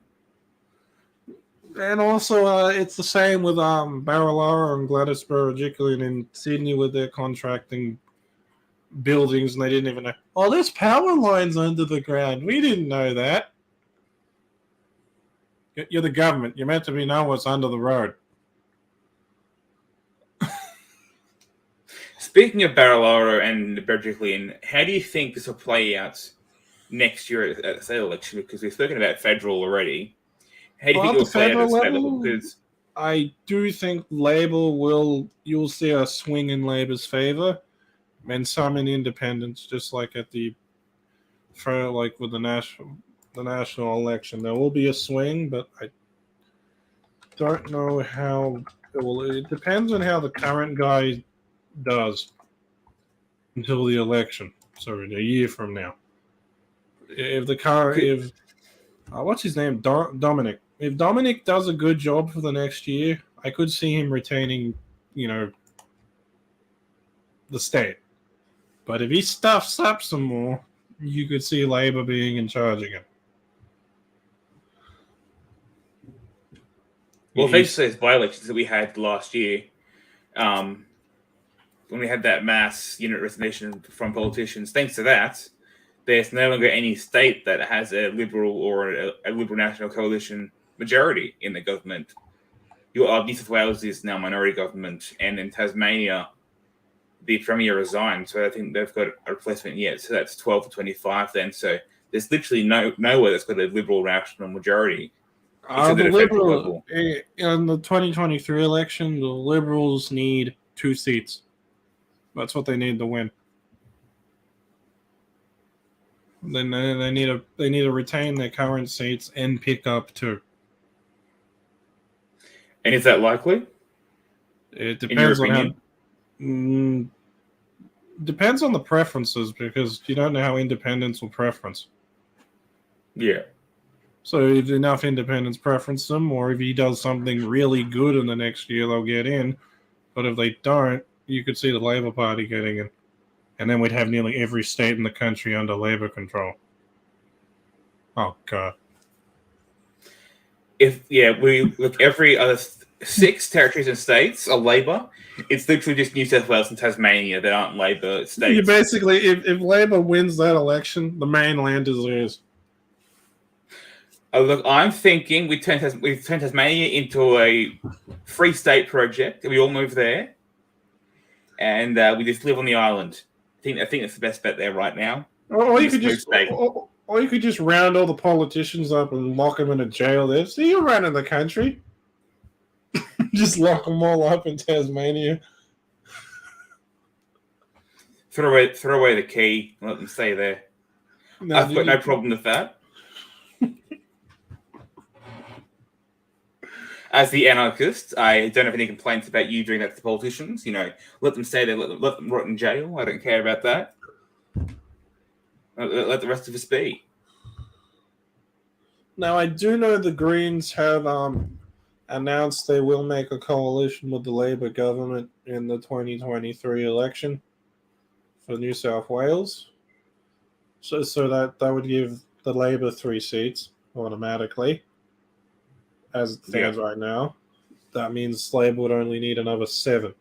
[SPEAKER 1] And also, it's the same with Barallara and Gladys Berejiklian in Sydney with their contracting buildings, and they didn't even know, there's power lines under the ground. We didn't know that. You're the government. You're meant to know what's under the road.
[SPEAKER 2] Speaking of Barallara and Berejiklian, how do you think this will play out next year at the state election? Because we've spoken about federal already. How do you think it will play out at the state level? Because
[SPEAKER 1] I do think Labor you'll see a swing in Labor's favor, and some in independents, just like with the national election. There will be a swing, but I don't know how it will. It depends on how the current guy does until the election. So a year from now, what's his name, Dominic. If Dominic does a good job for the next year, I could see him retaining, the state. But if he stuffs up some more, you could see Labour being in charge again.
[SPEAKER 2] Well, thanks to those by-elections that we had last year, when we had that mass unit resignation from politicians, thanks to that, there's no longer any state that has a Liberal or a Liberal National Coalition majority in the government. New South Wales is now minority government, and in Tasmania, the Premier resigned, so I think they've got a replacement yet. So that's 12 to 25 then. So there's literally nowhere that's got a Liberal national majority.
[SPEAKER 1] The Liberal, in the 2023 election, the Liberals need 2 seats. That's what they need to win. Then they need to retain their current seats and pick up 2.
[SPEAKER 2] And is that likely?
[SPEAKER 1] It depends on how. Depends on the preferences, because you don't know how independents will preference.
[SPEAKER 2] Yeah.
[SPEAKER 1] So if enough independents preference them, or if he does something really good in the next year, they'll get in. But if they don't, you could see the Labour Party getting in. And then we'd have nearly every state in the country under Labour control. Oh, God.
[SPEAKER 2] We look, every other 6 territories and states are Labour. It's literally just New South Wales and Tasmania that aren't Labour states.
[SPEAKER 1] You basically, if Labour wins that election, the mainland is theirs.
[SPEAKER 2] Look, I'm thinking we turn Tasmania into a free state project, and we all move there, and we just live on the island. I think that's the best bet there right now.
[SPEAKER 1] Or you could just round all the politicians up and lock them in a jail there. So you're running the country. Just lock them all up in Tasmania.
[SPEAKER 2] Throw away the key and let them stay there. No, I've got no problem with that. As the anarchist, I don't have any complaints about you doing that to the politicians. Let them stay there, let them rot in jail. I don't care about that. Let the rest of us be.
[SPEAKER 1] Now, I do know the Greens have announced they will make a coalition with the Labour government in the 2023 election for New South Wales. So that would give the Labour 3 seats automatically. As it stands right now, that means Labour would only need another 7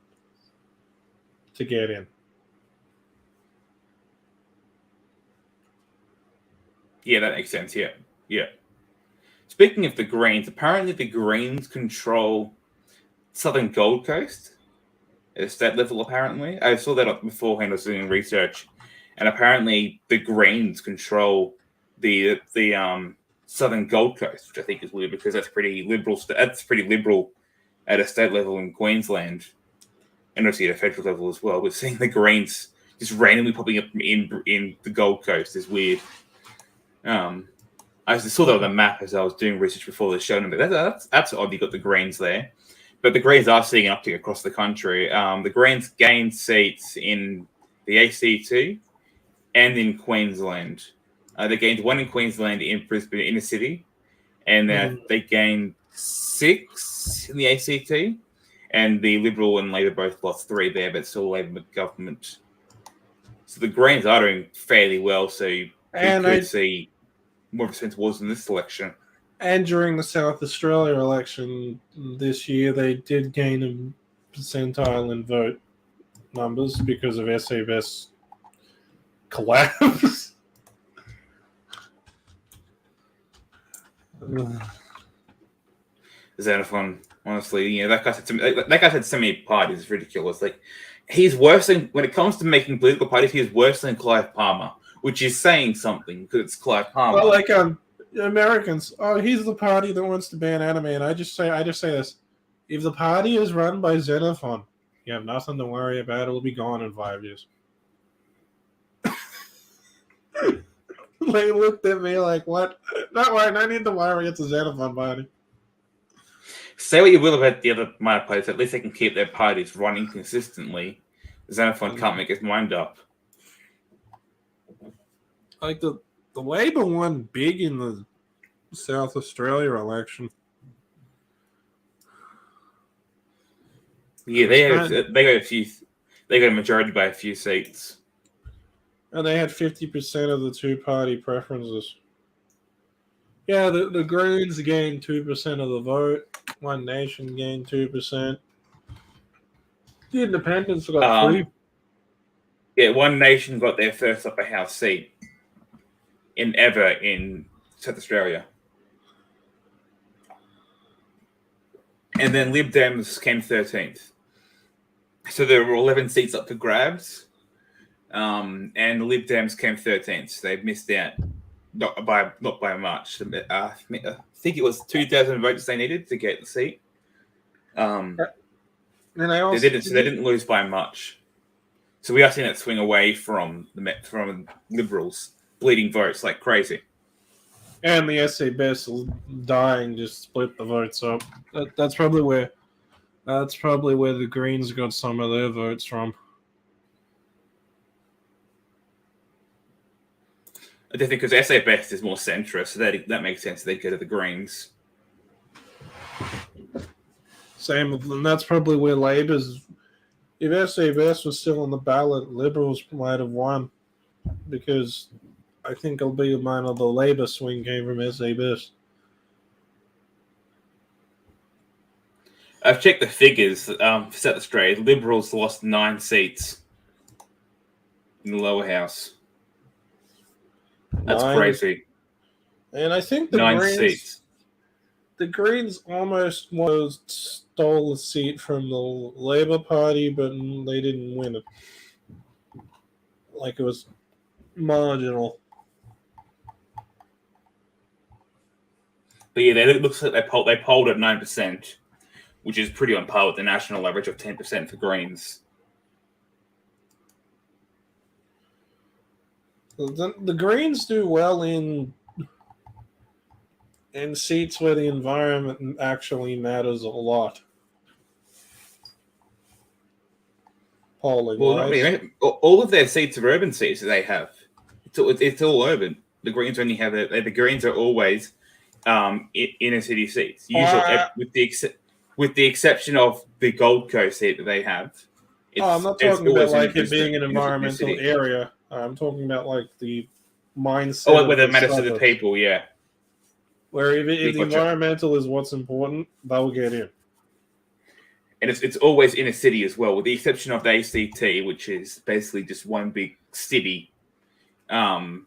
[SPEAKER 1] to get in.
[SPEAKER 2] Yeah, that makes sense. Yeah. Speaking of the Greens, apparently the Greens control Southern Gold Coast at a state level, apparently. I saw that up beforehand. I was doing research. And apparently the Greens control the Southern Gold Coast, which I think is weird because that's pretty liberal. That's pretty liberal at a state level in Queensland, and obviously at a federal level as well. But seeing the Greens just randomly popping up in the Gold Coast is weird. I saw that on the map as I was doing research before the show. That's odd. You got the Greens there, but the Greens are seeing an uptick across the country. The Greens gained seats in the ACT and in Queensland. They gained 1 in Queensland in Brisbane inner city, and they gained 6 in the ACT. And the Liberal and Labor both lost 3 there, but still Labor government. So the Greens are doing fairly well. So we could see more of a sense towards in this election.
[SPEAKER 1] And during the South Australia election this year, they did gain a percentile in vote numbers because of SABS collapse.
[SPEAKER 2] Xenophon, honestly, that guy said so many parties is ridiculous. Like, he's worse than, when it comes to making political parties, he's worse than Clive Palmer, which is saying something because it's Clive Palmer.
[SPEAKER 1] Well, like Americans, he's the party that wants to ban anime, and I just say this: if the party is run by Xenophon, you have nothing to worry about. It will be gone in 5 years. They looked at me like, what? Not worry, no need to worry. It's a Xenophon party.
[SPEAKER 2] Say what you will about the other minor parties, at least they can keep their parties running consistently. Xenophon can't make his mind up.
[SPEAKER 1] Like the Labour won big in the South Australia election.
[SPEAKER 2] Yeah, they got a few They got a majority by a few seats.
[SPEAKER 1] And they had 50% of the two-party preferences. Yeah, the Greens gained 2% of the vote. One Nation gained 2%. The Independents got 3%.
[SPEAKER 2] Yeah, One Nation got their first upper house seat ever in South Australia. And then Lib Dems came 13th. So there were 11 seats up for grabs. And the Lib Dems came 13th. So they missed out. Not by much. I think it was 2,000 votes they needed to get the seat. They didn't lose by much. So we are seeing it swing away from Liberals, bleeding votes like crazy.
[SPEAKER 1] And the SABS dying just split the votes up. That's probably where the Greens got some of their votes from.
[SPEAKER 2] I think because SABS is more centrist, so that makes sense. They go to the Greens.
[SPEAKER 1] Same, and that's probably where Labor's. If SABS was still on the ballot, Liberals might have won, because I think albeit mine of the Labor swing came from SABS.
[SPEAKER 2] I've checked the figures for South Australia. Liberals lost 9 seats in the lower house. That's crazy.
[SPEAKER 1] And I think the
[SPEAKER 2] 9
[SPEAKER 1] Greens,
[SPEAKER 2] seats.
[SPEAKER 1] The Greens almost stole a seat from the Labor Party, but they didn't win it. Like, it was marginal.
[SPEAKER 2] But yeah, it looks like they polled at 9%, which is pretty on par with the national average of 10% for Greens.
[SPEAKER 1] The Greens do well in seats where the environment actually matters a lot. Polling.
[SPEAKER 2] Well, not really. All of their seats are urban seats that they have. It's all urban. The Greens only have the Greens are always inner city seats. Usually, with the exception of the Gold Coast seat that they have.
[SPEAKER 1] I'm not talking about like it being an environmental area. I'm talking about like the mindset.
[SPEAKER 2] Oh, whether it matters to the people, yeah.
[SPEAKER 1] Where if the environmental is what's important, they'll get in.
[SPEAKER 2] And it's always in a city as well, with the exception of the ACT, which is basically just one big city. The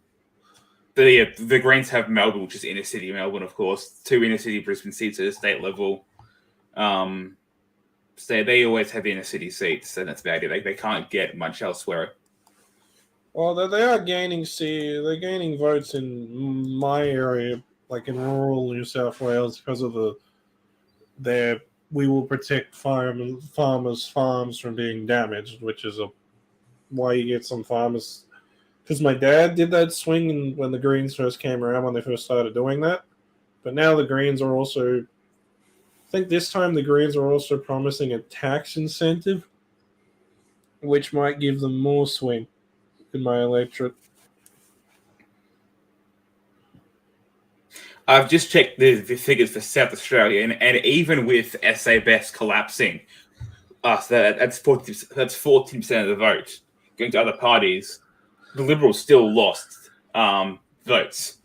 [SPEAKER 2] Greens have Melbourne, which is inner city Melbourne, of course. 2 inner city Brisbane seats at the state level. So they always have inner city seats, and that's about it. They can't get much elsewhere.
[SPEAKER 1] Well, they are gaining they're gaining votes in my area, like in rural New South Wales, because of their "we will protect farmers' farms from being damaged," which is why you get some farmers. Because my dad did that swing when the Greens first came around, when they first started doing that. But now the Greens are also, I think this time the Greens are also promising a tax incentive, which might give them more swing in my electorate.
[SPEAKER 2] I've just checked the figures for South Australia, and even with SABS collapsing, that's 14% of the vote going to other parties. The Liberals still lost votes.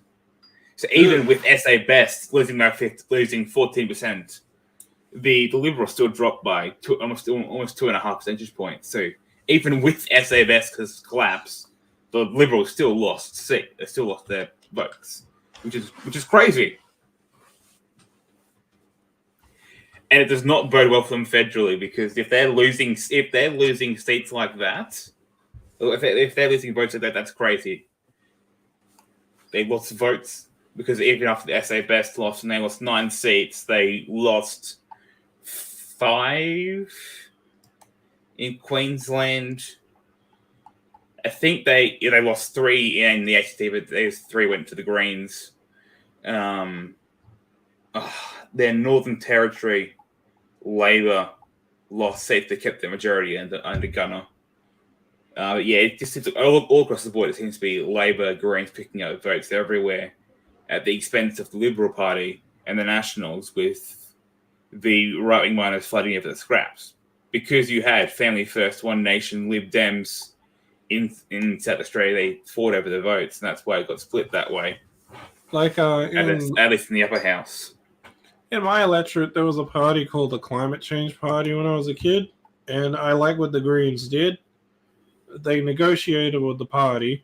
[SPEAKER 2] So even with SABS losing 14%, the Liberals still dropped by almost 2.5 percentage points. So even with SABS collapse, the Liberals still lost their votes, which is crazy. And it does not bode well for them federally, because if they're losing seats like that, if they're losing votes like that, that's crazy. They lost votes because even after the SABS lost, and they lost 9 seats, they lost 5 in Queensland. I think they lost 3 in the ACT, but those 3 went to the Greens. Their Northern Territory Labor lost seats. They kept their majority under Gunner. It just seems all across the board. It seems to be Labor, Greens picking up votes everywhere at the expense of the Liberal Party and the Nationals, with the right-wing miners flooding over the scraps. because you had Family First, One Nation, Lib Dems in South Australia, they fought over the votes, and that's why it got split that way.
[SPEAKER 1] Like
[SPEAKER 2] At least in the upper house.
[SPEAKER 1] In my electorate, there was a party called the Climate Change Party when I was a kid, and I like what the Greens did. They negotiated with the party,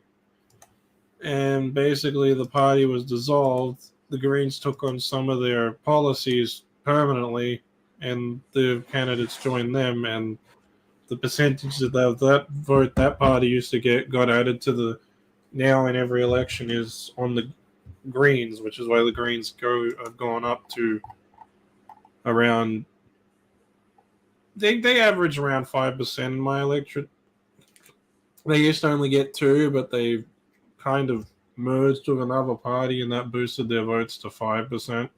[SPEAKER 1] and basically the party was dissolved. The Greens took on some of their policies permanently, and the candidates joined them, and the percentage of that vote that party used to get got added to the now in every election is on the Greens, which is why the Greens have gone up to around they average around 5% in my electorate. They used to only get 2, but they kind of merged with another party, and that boosted their votes to 5%.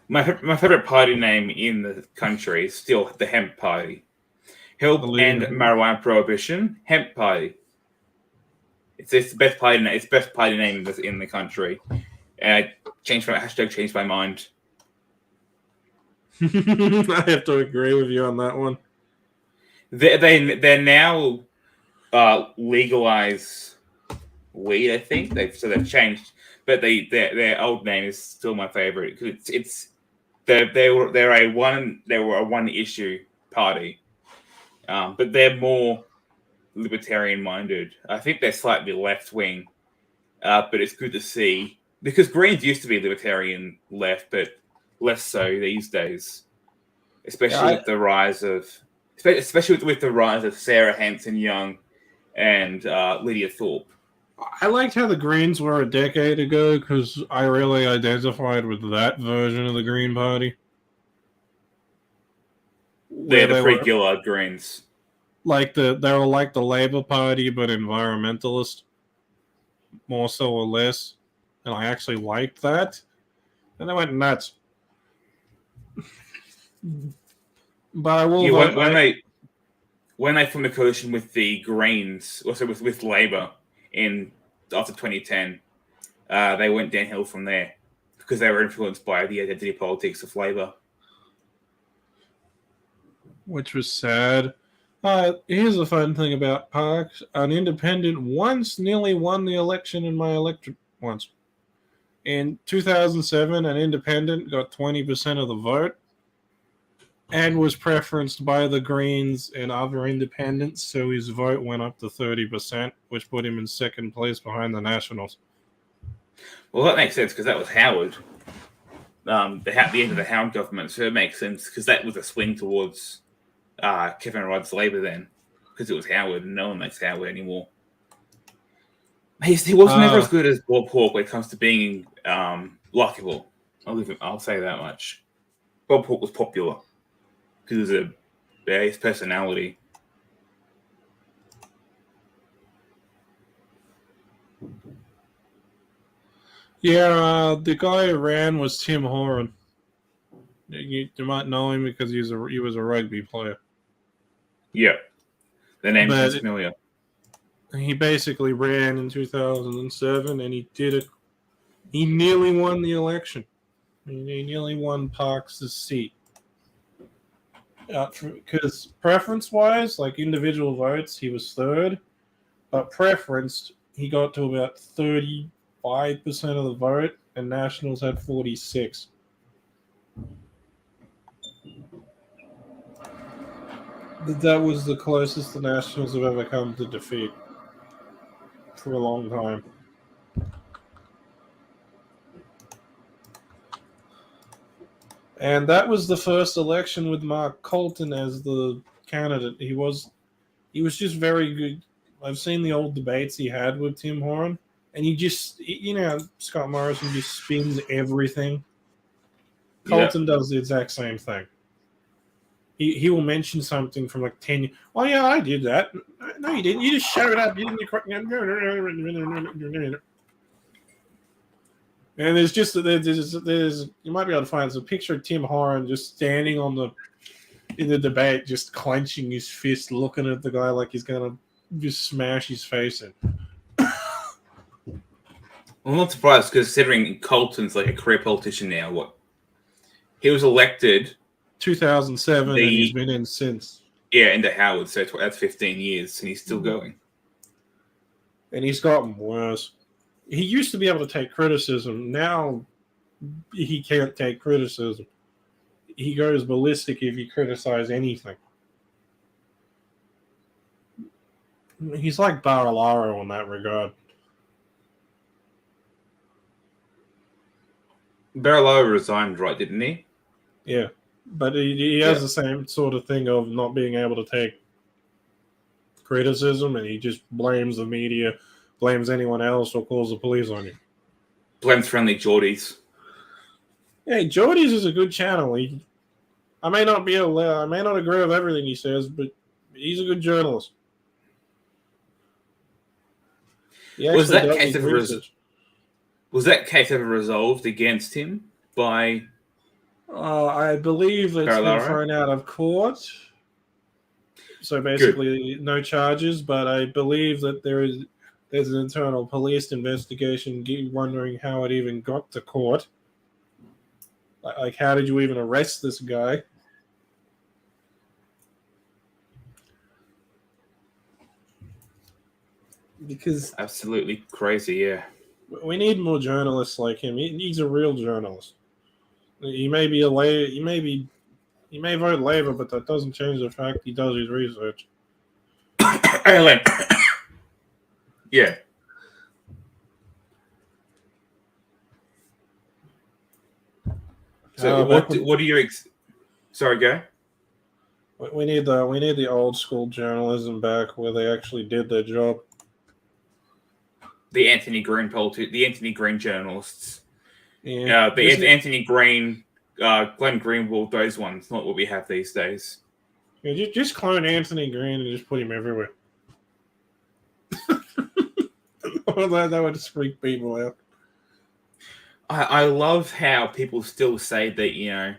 [SPEAKER 2] My favorite party name in the country is still the Hemp Party. Help End Marijuana Prohibition, Hemp Party. It's the best party name. It's the best party name in the country. Changed my mind.
[SPEAKER 1] I have to agree with you on that one.
[SPEAKER 2] They're now legalize weed. I think they've changed, but their old name is still my favorite because they were a one issue party, but they're more libertarian minded. I think they're slightly left wing, but it's good to see because Greens used to be libertarian left, but less so these days, especially with the rise of Sarah Hanson Young and Lydia Thorpe.
[SPEAKER 1] I liked how the Greens were a decade ago because I really identified with that version of the Green Party.
[SPEAKER 2] They're the free Gillard Greens.
[SPEAKER 1] They were like the Labour Party, but environmentalist, more so or less. And I actually liked that. And they went nuts. But I will when they formed a coalition with the Greens, also with Labour after 2010, they went downhill from there because they were influenced by the identity politics of Labour, which was sad. Here's the fun thing about Parks: an independent once nearly won the election in my electorate once. In 2007, an independent got 20% of the vote and was preferenced by the Greens and other independents, so his vote went up to 30%, which put him in second place behind the Nationals.
[SPEAKER 2] Well, that makes sense because that was Howard, the end of the Howard government, so it makes sense because that was a swing towards Kevin Rudd's Labour then, because it was Howard, and no one likes Howard anymore. He was never as good as Bob Hawke when it comes to being likable. I'll say that much. Bob Hawke was popular because of his personality.
[SPEAKER 1] Yeah, the guy who ran was Tim Horan. You might know him because he was a rugby player.
[SPEAKER 2] Yeah, the name is familiar.
[SPEAKER 1] He basically ran in 2007, and he nearly won the election. He nearly won Parks' seat. Because preference-wise, like individual votes, he was third, but preference, he got to about 35% of the vote, and Nationals had 46%. That was the closest the Nationals have ever come to defeat for a long time. And that was the first election with Mark Colton as the candidate. He was just very good. I've seen the old debates he had with Tim Horan, and Scott Morrison just spins everything. Colton does the exact same thing. He will mention something from like 10 years. Oh, yeah, I did that. No, you didn't. You just shut it up. You didn't. And there's you might be able to find a picture of Tim Horan just standing in the debate, just clenching his fist, looking at the guy like he's going to just smash his face in.
[SPEAKER 2] I'm not surprised considering Colton's like a career politician now. What? He was elected
[SPEAKER 1] 2007, and he's been in since.
[SPEAKER 2] Yeah, into Howard, so that's 15 years, and he's still going.
[SPEAKER 1] And he's gotten worse. He used to be able to take criticism. Now he can't take criticism. He goes ballistic if you criticize anything. He's like Barilaro in that regard.
[SPEAKER 2] Barilaro resigned, right, didn't he?
[SPEAKER 1] Yeah. But he has the same sort of thing of not being able to take criticism, and he just blames the media, blames anyone else, or calls the police on you.
[SPEAKER 2] Blames friendly Geordies.
[SPEAKER 1] Hey, Geordie's is a good channel. I may not agree with everything he says, but he's a good journalist.
[SPEAKER 2] Was that case ever resolved against him by?
[SPEAKER 1] I believe it's been thrown out of court. So basically, no charges. But I believe that there's an internal police investigation, wondering how it even got to court. Like, how did you even arrest this guy? Because
[SPEAKER 2] absolutely crazy, yeah.
[SPEAKER 1] We need more journalists like him. He's a real journalist. He may be he may vote Labour, but that doesn't change the fact he does his research.
[SPEAKER 2] Yeah. So what do you sorry, go.
[SPEAKER 1] We need the old school journalism back, where they actually did their job.
[SPEAKER 2] The Anthony Green journalists.
[SPEAKER 1] Yeah.
[SPEAKER 2] Anthony Green, Glenn Greenwald, those ones, not what we have these days.
[SPEAKER 1] Yeah, just clone Anthony Green and just put him everywhere. That would just freak people out.
[SPEAKER 2] I love how people still say that,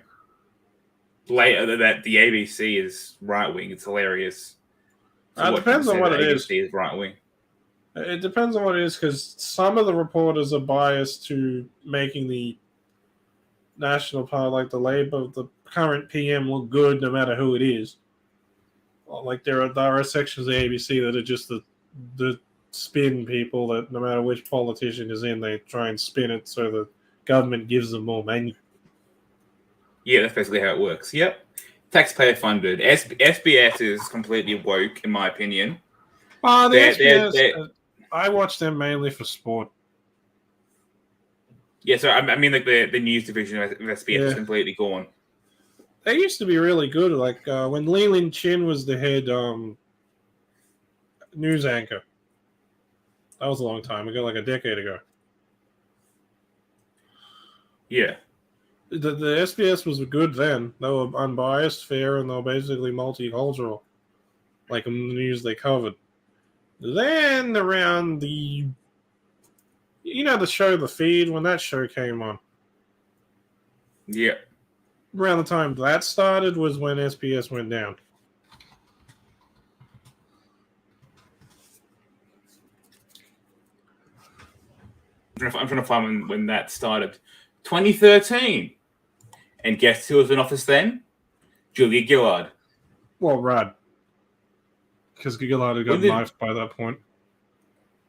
[SPEAKER 2] that the ABC is right wing. It's hilarious.
[SPEAKER 1] It depends on what it is.
[SPEAKER 2] ABC is right wing.
[SPEAKER 1] It depends on what it is, because some of the reporters are biased to making the National Party, like the Labour, the current PM, look good no matter who it is. Like there are sections of the ABC that are just the spin people that no matter which politician is in, they try and spin it so the government gives them more money.
[SPEAKER 2] Yeah, that's basically how it works. Yep. Taxpayer funded. SBS is completely woke, in my opinion.
[SPEAKER 1] SBS, I watch them mainly for sport.
[SPEAKER 2] Yeah, so I mean, like the news division of SBS is completely gone.
[SPEAKER 1] They used to be really good. Like when Leland Chin was the head news anchor. That was a long time ago, like a decade ago.
[SPEAKER 2] Yeah.
[SPEAKER 1] The SBS was good then. They were unbiased, fair, and they were basically multicultural. Like in the news they covered. Then around the show The Feed, when that show came on.
[SPEAKER 2] Yeah.
[SPEAKER 1] Around the time that started was when SBS went down.
[SPEAKER 2] I'm trying to find when that started. 2013. And guess who was in office then? Julia Gillard.
[SPEAKER 1] Well, Rudd. Because Gillard had got knifed by that point.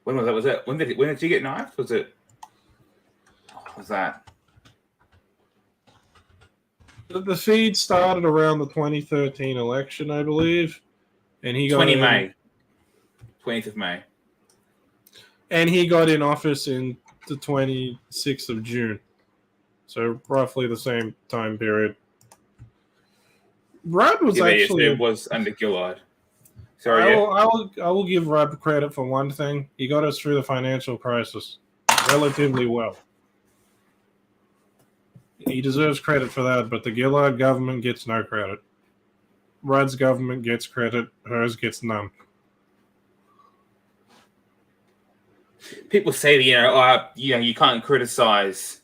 [SPEAKER 2] When was that? When did she get knifed? Was it? What was that?
[SPEAKER 1] The Feed started around the 2013 election, I believe. And he got
[SPEAKER 2] 20th of May.
[SPEAKER 1] And he got in office in the 26th of June. So roughly the same time period. Rudd was
[SPEAKER 2] it was under Gillard. Sorry,
[SPEAKER 1] I will give Rudd credit for one thing. He got us through the financial crisis relatively well. He deserves credit for that, but the Gillard government gets no credit. Rudd's government gets credit, hers gets none.
[SPEAKER 2] People say, you can't criticize.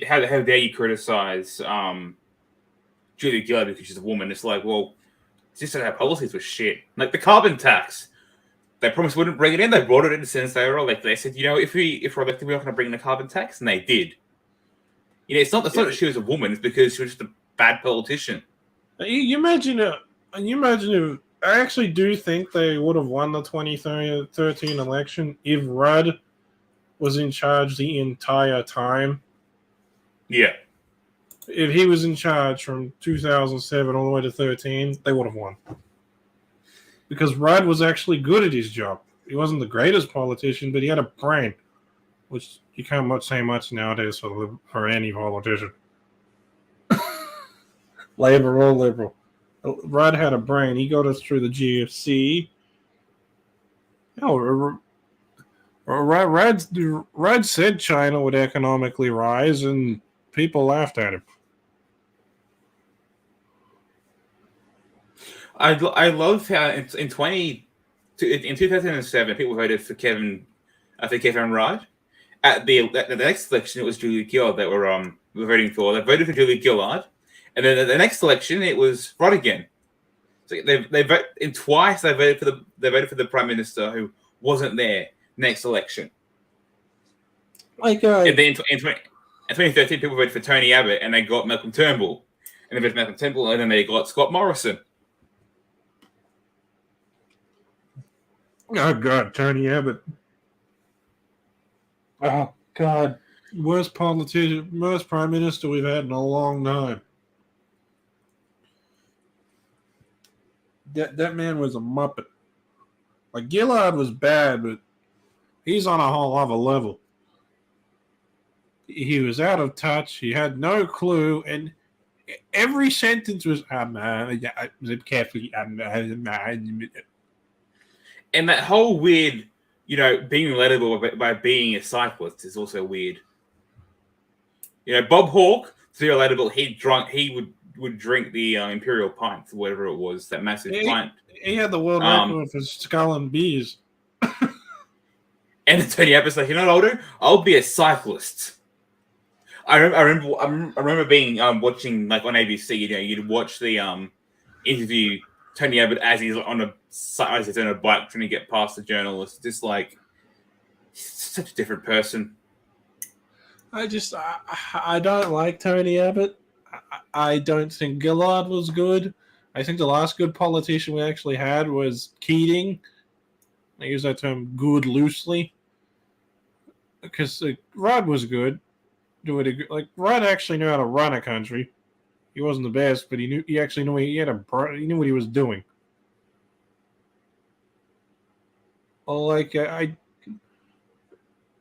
[SPEAKER 2] How dare you criticize Julia Gillard because she's a woman? It's like, well, it's just that our policies were shit. Like the carbon tax, they promised wouldn't bring it in. They brought it in since they were elected. They said, if we're elected, we're not going to bring in the carbon tax, and they did. You know, it's not that she was a woman; it's because she was just a bad politician.
[SPEAKER 1] You imagine if I actually do think they would have won the 2013 election if Rudd was in charge the entire time.
[SPEAKER 2] Yeah.
[SPEAKER 1] If he was in charge from 2007 all the way to 13, they would have won. Because Rudd was actually good at his job. He wasn't the greatest politician, but he had a brain, which you can't say much nowadays for any politician. Labor or liberal. Rudd had a brain. He got us through the GFC. Rudd said China would economically rise, and people laughed at him.
[SPEAKER 2] I love how in 2007 people voted for Kevin Rudd. At the next election, it was Julie Gillard that were voting for. They voted for Julie Gillard, and then at the next election, it was Rudd again. So they vote in twice. They voted for the prime minister who wasn't there next election. And then in 2013, people voted for Tony Abbott, and they got Malcolm Turnbull, and they voted for Malcolm Turnbull, and then they got Scott Morrison.
[SPEAKER 1] Oh God, Tony Abbott. Oh God, worst politician, worst prime minister we've had in a long time. That man was a muppet. Like Gillard was bad, but he's on a whole other level. He was out of touch. He had no clue, and every sentence was carefully.
[SPEAKER 2] And that whole weird, being relatable by being a cyclist is also weird. Bob Hawke, to be relatable, he would drink the Imperial pint, or whatever it was, that massive pint.
[SPEAKER 1] He had the world record for skull and beers.
[SPEAKER 2] And then Tony Abbott's like, you know what I'll do? I'll be a cyclist. I remember being watching like on ABC. You'd watch the interview Tony Abbott as he's on a bike trying to get past the journalist. Just like such a different person.
[SPEAKER 1] I don't like Tony Abbott. I don't think Gillard was good. I think the last good politician we actually had was Keating. I use that term good loosely. Because Rudd was good. Rudd actually knew how to run a country. He wasn't the best, but he knew he knew what he was doing.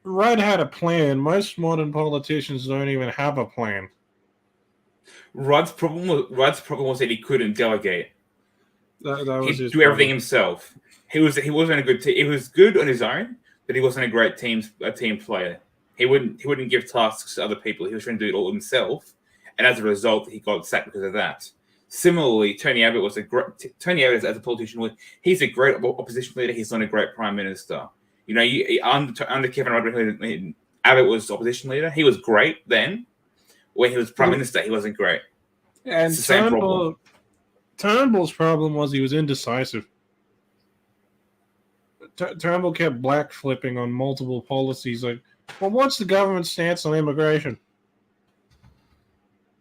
[SPEAKER 1] Rudd had a plan. Most modern politicians don't even have a plan.
[SPEAKER 2] Rudd's problem was that he couldn't delegate.
[SPEAKER 1] That was
[SPEAKER 2] He'd
[SPEAKER 1] his
[SPEAKER 2] do
[SPEAKER 1] problem.
[SPEAKER 2] everything himself. He wasn't a good team. He was good on his own, but he wasn't a great team player. He wouldn't give tasks to other people. He was trying to do it all himself, and as a result, he got sacked because of that. Similarly, Tony Abbott as a politician, he's a great opposition leader. He's not a great prime minister. Under Kevin Rudd, Abbott was opposition leader. He was great then. When he was prime minister, he wasn't great.
[SPEAKER 1] And
[SPEAKER 2] it's the same problem.
[SPEAKER 1] Turnbull's problem was he was indecisive. Turnbull kept black flipping on multiple policies. Like, well, what's the government's stance on immigration?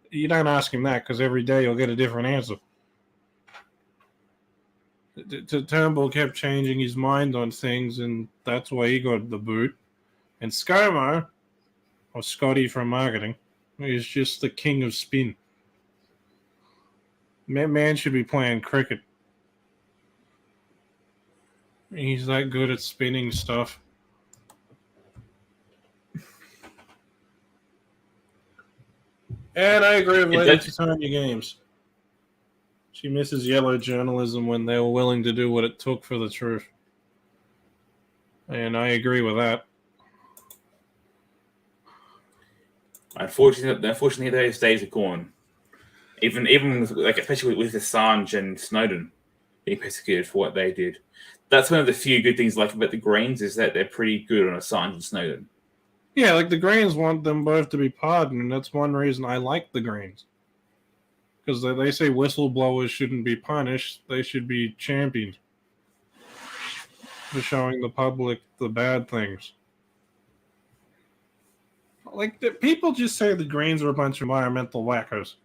[SPEAKER 1] You don't ask him that because every day you'll get a different answer. Turnbull kept changing his mind on things, and that's why he got the boot. And ScoMo, or Scotty from marketing, is just the king of spin. Man should be playing cricket. He's that good at spinning stuff. And I agree with Lady Tanya Games. She misses yellow journalism when they were willing to do what it took for the truth. And I agree with that.
[SPEAKER 2] Unfortunately, those days are gone. Even especially with Assange and Snowden being persecuted for what they did. That's one of the few good things about the Greens is that they're pretty good on Assange and Snowden.
[SPEAKER 1] Yeah, like the Greens want them both to be pardoned, and that's one reason I like the Greens. Because they say whistleblowers shouldn't be punished, they should be championed for showing the public the bad things. Like, people just say the Greens are a bunch of environmental wackos.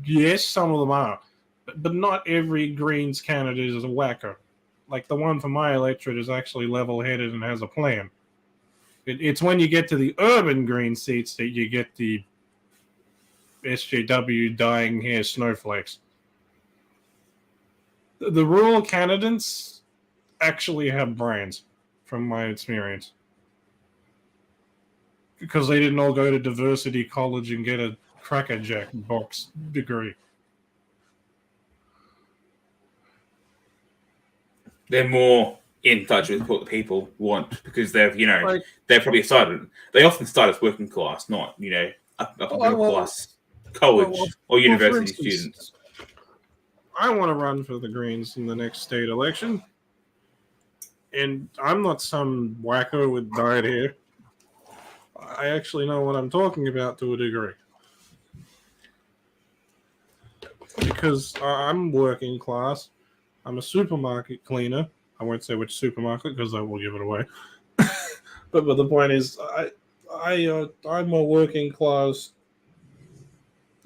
[SPEAKER 1] Yes, some of them are. But not every Greens candidate is a wacko. Like, the one for my electorate is actually level-headed and has a plan. It's when you get to the urban Green seats that you get the SJW dying hair snowflakes. The rural candidates actually have brains, from my experience. Because they didn't all go to diversity college and get a Cracker Jack box degree.
[SPEAKER 2] They're more in touch with what the people want because they've probably started. They often start as working class, not upper middle class college or university students.
[SPEAKER 1] I want to run for the Greens in the next state election, and I'm not some wacko with dyed hair. I actually know what I'm talking about to a degree. Because I'm working class. I'm a supermarket cleaner. I won't say which supermarket because I will give it away. but the point is, I'm a working class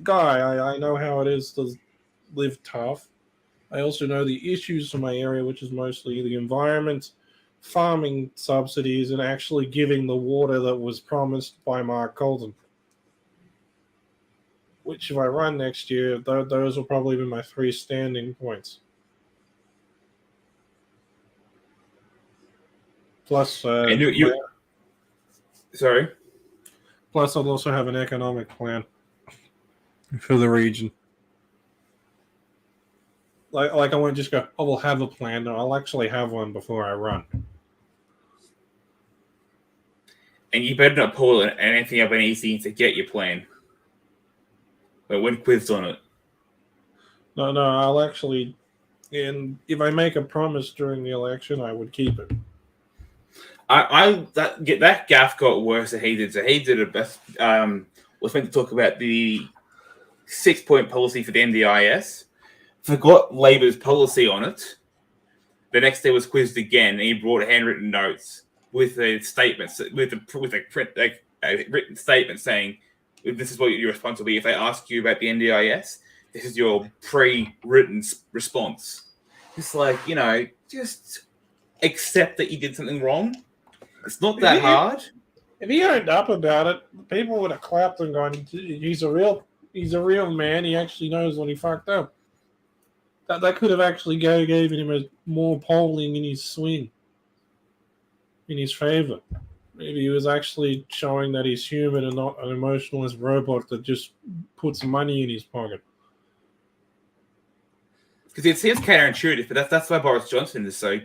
[SPEAKER 1] guy. I know how it is to live tough. I also know the issues for my area, which is mostly the environment, farming subsidies, and actually giving the water that was promised by Mark Colton. Which, if I run next year, those will probably be my 3 standing points. Plus,
[SPEAKER 2] sorry.
[SPEAKER 1] Plus, I'll also have an economic plan for the region. Like I won't just go, oh, we'll have a plan. No, I'll actually have one before I run.
[SPEAKER 2] And you better not pull anything up easy to get your plan. But when quizzed on it.
[SPEAKER 1] No, I'll actually, and if I make a promise during the election, I would keep it.
[SPEAKER 2] That gaff got worse than he did. So he did a best. Was meant to talk about the 6-point policy for the NDIS. Forgot Labor's policy on it. The next day was quizzed again, and he brought handwritten notes with a statement, with a written statement saying, "This is what your response will be if they ask you about the NDIS. This is your pre-written response." It's like, just accept that you did something wrong. It's not that hard.
[SPEAKER 1] If he owned up about it, people would have clapped and gone, "He's a real man. He actually knows when he fucked up." That could have actually given him more polling in his swing, in his favor. Maybe he was actually showing that he's human and not an emotionless robot that just puts money in his pocket.
[SPEAKER 2] Because it seems counterintuitive, but that's why Boris Johnson is so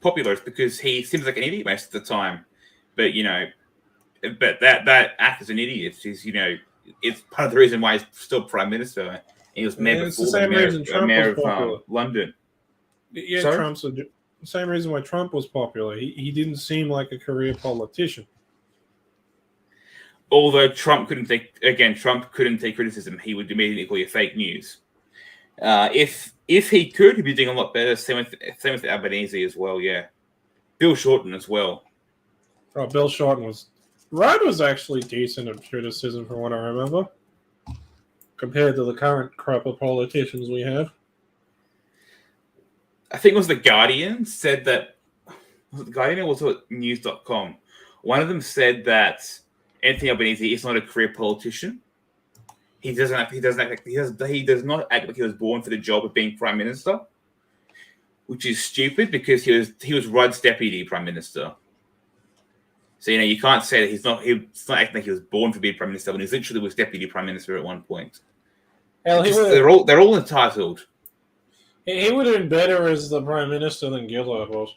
[SPEAKER 2] popular. It's because he seems like an idiot most of the time. But that act as an idiot is it's part of the reason why he's still prime minister. He was mayor before the mayor of London.
[SPEAKER 1] Yeah, sorry? Trump's the same reason why Trump was popular. He didn't seem like a career politician.
[SPEAKER 2] Although Trump couldn't take criticism, he would immediately call you fake news. If he could, he'd be doing a lot better. Same with Albanese as well. Yeah, Bill Shorten as well.
[SPEAKER 1] Oh, Bill Shorten was actually decent at criticism from what I remember, compared to the current crop of politicians we have.
[SPEAKER 2] I think it was The Guardian said that. Was it The Guardian or was it news.com? One of them said that Anthony Albanese is not a career politician. He does not act like he was born for the job of being prime minister, which is stupid because he was Rudd's deputy prime minister. So you can't say that he's not acting like he was born for being prime minister when he literally was deputy prime minister at one point.
[SPEAKER 1] Hell,
[SPEAKER 2] they're all entitled.
[SPEAKER 1] He would have been better as the prime minister than Gillard was.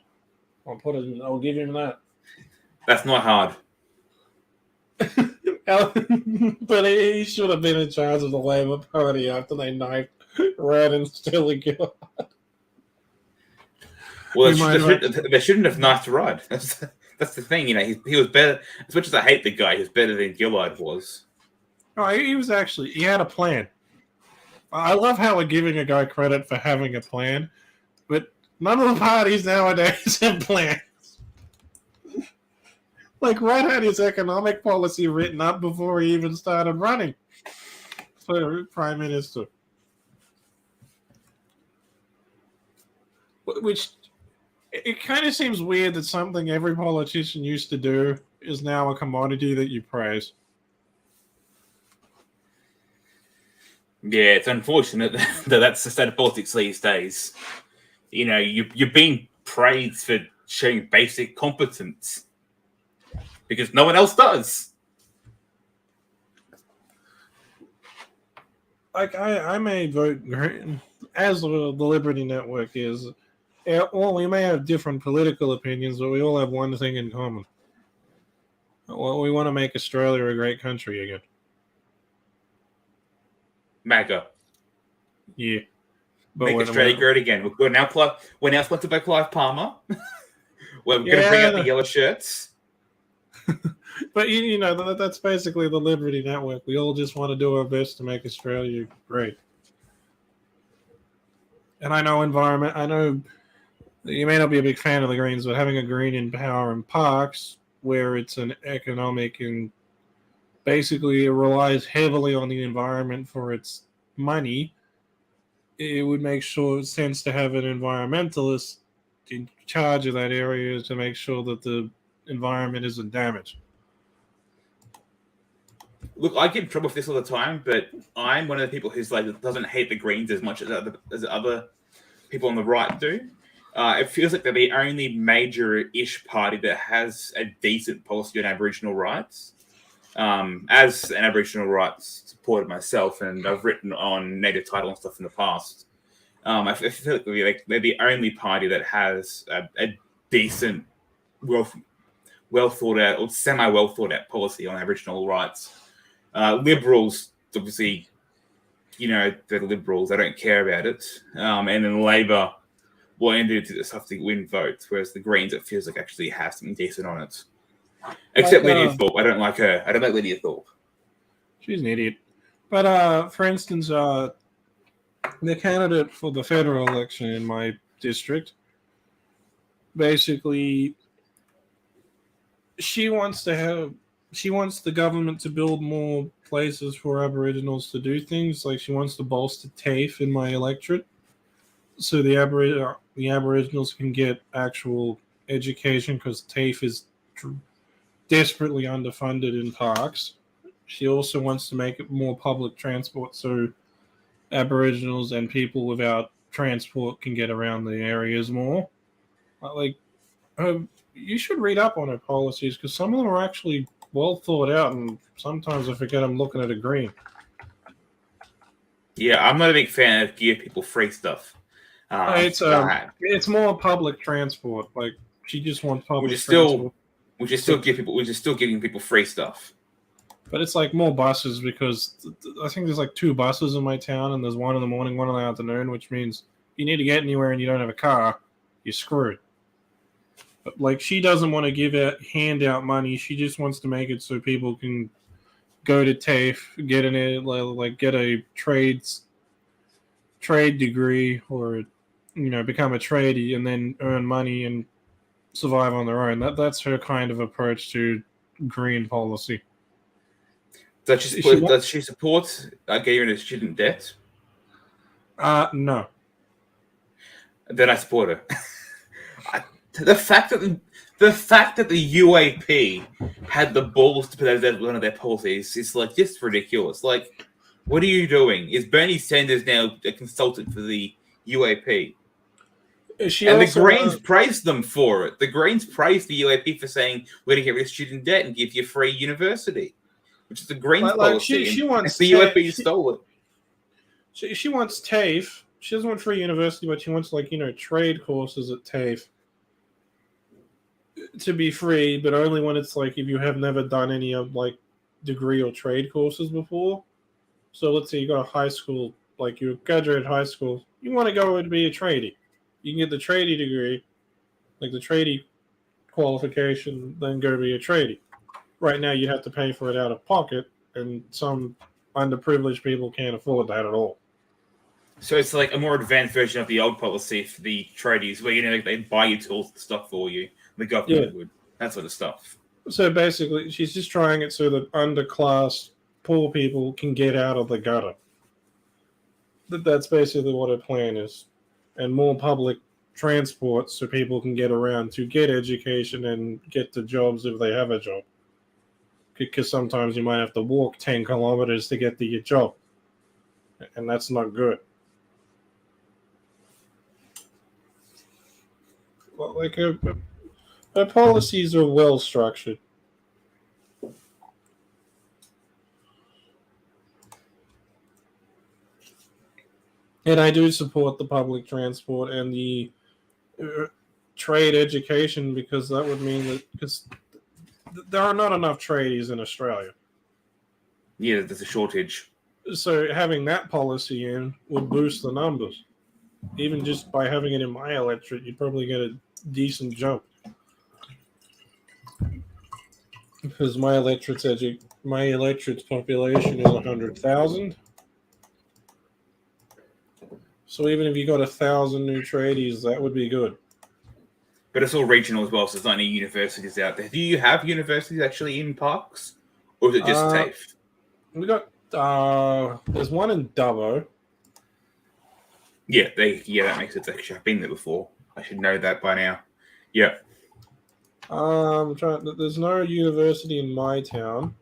[SPEAKER 1] I'll give him that.
[SPEAKER 2] That's not hard.
[SPEAKER 1] But he should have been in charge of the Labour Party after they knifed Rudd and Stella Gillard.
[SPEAKER 2] Well, they shouldn't have knifed Rudd. That's the thing, he was better. As much as I hate the guy, he was better than Gillard was.
[SPEAKER 1] Oh, he had a plan. I love how we're giving a guy credit for having a plan, but none of the parties nowadays have plans. Like, Rudd had his economic policy written up before he even started running for prime minister. Which, it kind of seems weird that something every politician used to do is now a commodity that you praise.
[SPEAKER 2] Yeah, it's unfortunate that that's the state of politics these days. You know, you're being praised for showing basic competence because no one else does.
[SPEAKER 1] Like, I may vote Green, as the Liberty Network is. Well, we may have different political opinions, but we all have one thing in common. Well, we want to make Australia a great country again.
[SPEAKER 2] MAGA.
[SPEAKER 1] Yeah. But
[SPEAKER 2] Make Australia great again. We're now sponsored by Clive Palmer. We're going to bring out the yellow shirts.
[SPEAKER 1] But you know, that's basically the Liberty Network. We all just want to do our best to make Australia great. And I know you may not be a big fan of the Greens, but having a Green in power in parks, where it's an economic and basically it relies heavily on the environment for its money, it would make sense to have an environmentalist in charge of that area to make sure that the environment isn't damaged.
[SPEAKER 2] Look, I get in trouble for this all the time, but I'm one of the people who's like doesn't hate the Greens as much as other people on the right do. It feels like they're the only major-ish party that has a decent policy on Aboriginal rights. As an Aboriginal rights supporter myself, and I've written on native title and stuff in the past, I feel like they're the only party that has a decent, well thought out or semi well thought out policy on Aboriginal rights. Liberals, obviously, you know, they're Liberals; they don't care about it. And then Labor will end it to have to win votes, whereas the Greens, it feels like actually have something decent on it. Except Lydia Thorpe. I don't like her. I don't like Lydia Thorpe.
[SPEAKER 1] She's an idiot. But for instance, the candidate for the federal election in my district, basically, she wants the government to build more places for Aboriginals to do things. Like, she wants to bolster TAFE in my electorate, so the Aboriginals can get actual education, because TAFE is desperately underfunded in parks. She also wants to make it more public transport, so Aboriginals and people without transport can get around the areas more. Like, you should read up on her policies, because some of them are actually well thought out, and sometimes I forget I'm looking at a Green.
[SPEAKER 2] Yeah, I'm not a big fan of give people free stuff.
[SPEAKER 1] It's more public transport. Like, she just wants public transport.
[SPEAKER 2] We're just still giving people free stuff.
[SPEAKER 1] But it's like more buses, because I think there's like 2 buses in my town, and there's one in the morning, one in the afternoon, which means you need to get anywhere and you don't have a car, you're screwed. But like, she doesn't want to hand out money. She just wants to make it so people can go to TAFE, get a trade degree, or become a tradie and then earn money and survive on their own. That's her kind of approach to Green policy.
[SPEAKER 2] Does she support getting rid of student debt?
[SPEAKER 1] No.
[SPEAKER 2] Then I support her. The fact that the UAP had the balls to put that as one of their policies is like just ridiculous. Like, what are you doing? Is Bernie Sanders now a consultant for the UAP? The Greens praised them for it. The Greens praised the UAP for saying we're going to get rid of student debt and give you a free university, which is the Greens policy.
[SPEAKER 1] She wants
[SPEAKER 2] the UAP stole it.
[SPEAKER 1] She wants TAFE. She doesn't want free university, but she wants trade courses at TAFE to be free, but only when it's like if you have never done any of like degree or trade courses before. So let's say you go to high school, like you graduated high school, you want to go and be a tradie. You can get the tradie degree, like the tradie qualification, then go be a tradie. Right now, you have to pay for it out of pocket, and some underprivileged people can't afford that at all.
[SPEAKER 2] So it's like a more advanced version of the old policy for the tradies, where they buy your tools and stuff for you. The government would, that sort of stuff.
[SPEAKER 1] So basically, she's just trying it so that underclass poor people can get out of the gutter. That's basically what her plan is. And more public transport so people can get around to get education and get to jobs if they have a job. Because sometimes you might have to walk 10 kilometers to get to your job. And that's not good. Well, like her policies are well structured. And I do support the public transport and the trade education because that would mean that because there are not enough tradies in Australia.
[SPEAKER 2] Yeah, there's a shortage.
[SPEAKER 1] So having that policy in would boost the numbers. Even just by having it in my electorate, you'd probably get a decent jump. Because my electorate's population is 100,000. So even if you got 1,000 new tradies, that would be good.
[SPEAKER 2] But it's all regional as well, so there's not any universities out there. Do you have universities actually in parks? Or is it just TAFE?
[SPEAKER 1] We got, there's one in Dubbo.
[SPEAKER 2] Yeah, that makes sense. Actually, I've been there before. I should know that by now. Yeah.
[SPEAKER 1] There's no university in my town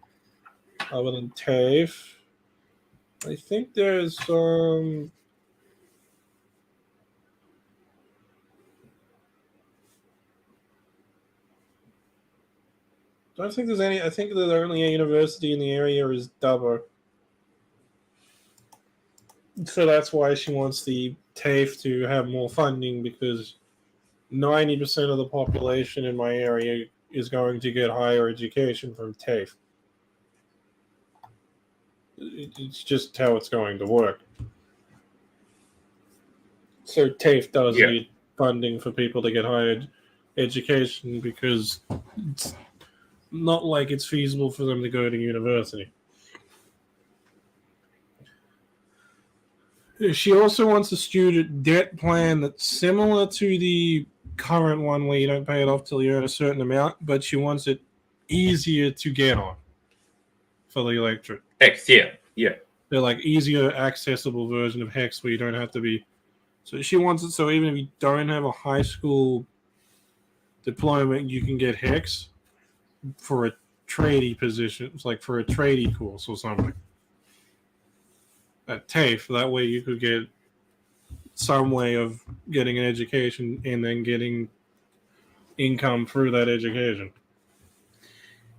[SPEAKER 1] other than TAFE. I think there's I don't think there's any. I think the only university in the area is Dubbo. So that's why she wants the TAFE to have more funding because 90% of the population in my area is going to get higher education from TAFE. It's just how it's going to work. So TAFE does need funding for people to get higher education because it's not like it's feasible for them to go to university. She also wants a student debt plan that's similar to the current one where you don't pay it off till you earn a certain amount, but she wants it easier to get on for the electorate.
[SPEAKER 2] Hex, yeah.
[SPEAKER 1] They're like easier accessible version of Hex where you don't have to be. So she wants it so even if you don't have a high school diploma, you can get Hex for a tradie position. It's like for a tradie course or something. At TAFE, that way you could get some way of getting an education and then getting income through that education.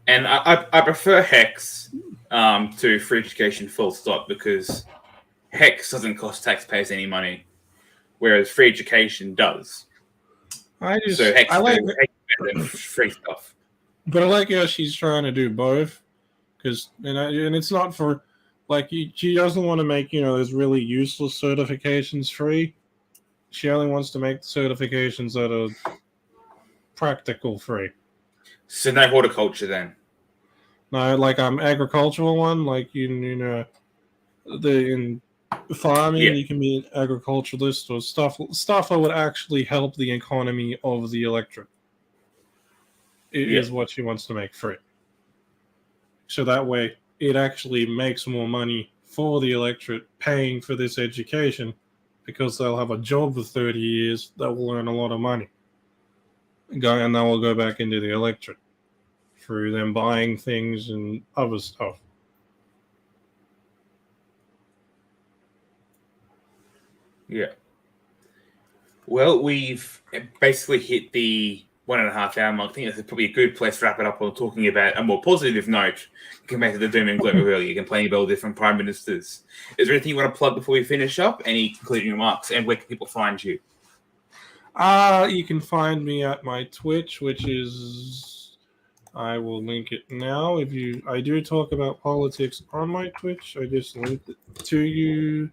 [SPEAKER 2] And I prefer Hex to free education full stop because Hex doesn't cost taxpayers any money, whereas free education does.
[SPEAKER 1] I
[SPEAKER 2] like better than free stuff.
[SPEAKER 1] But I like how she's trying to do both, because and it's not for like she doesn't want to make those really useless certifications free. She only wants to make the certifications that are practical free.
[SPEAKER 2] So no horticulture then.
[SPEAKER 1] No, like agricultural one, like in farming, you can be an agriculturalist or stuff that would actually help the economy of the electorate. It is what she wants to make free. So that way, it actually makes more money for the electorate paying for this education because they'll have a job for 30 years that will earn a lot of money. And that will go back into the electorate through them buying things and other stuff.
[SPEAKER 2] Yeah. Well, we've basically hit the 1.5 hour mark. I think that's probably a good place to wrap it up on talking about a more positive note compared to the doom and gloom of earlier, complaining about all different prime ministers. Is there anything you want to plug before we finish up? Any concluding remarks? And where can people find you?
[SPEAKER 1] You can find me at my Twitch, which is, I will link it now. I do talk about politics on my Twitch. I just linked it to you,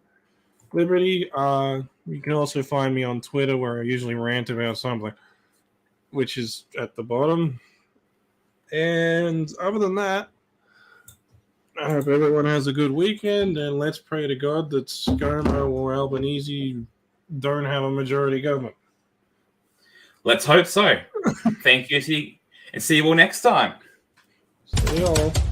[SPEAKER 1] Liberty. You can also find me on Twitter where I usually rant about something, which is at the bottom. And other than that, I hope everyone has a good weekend, and let's pray to God that ScoMo or Albanese don't have a majority government.
[SPEAKER 2] Let's hope so. Thank you, and see you all next time.
[SPEAKER 1] See y'all.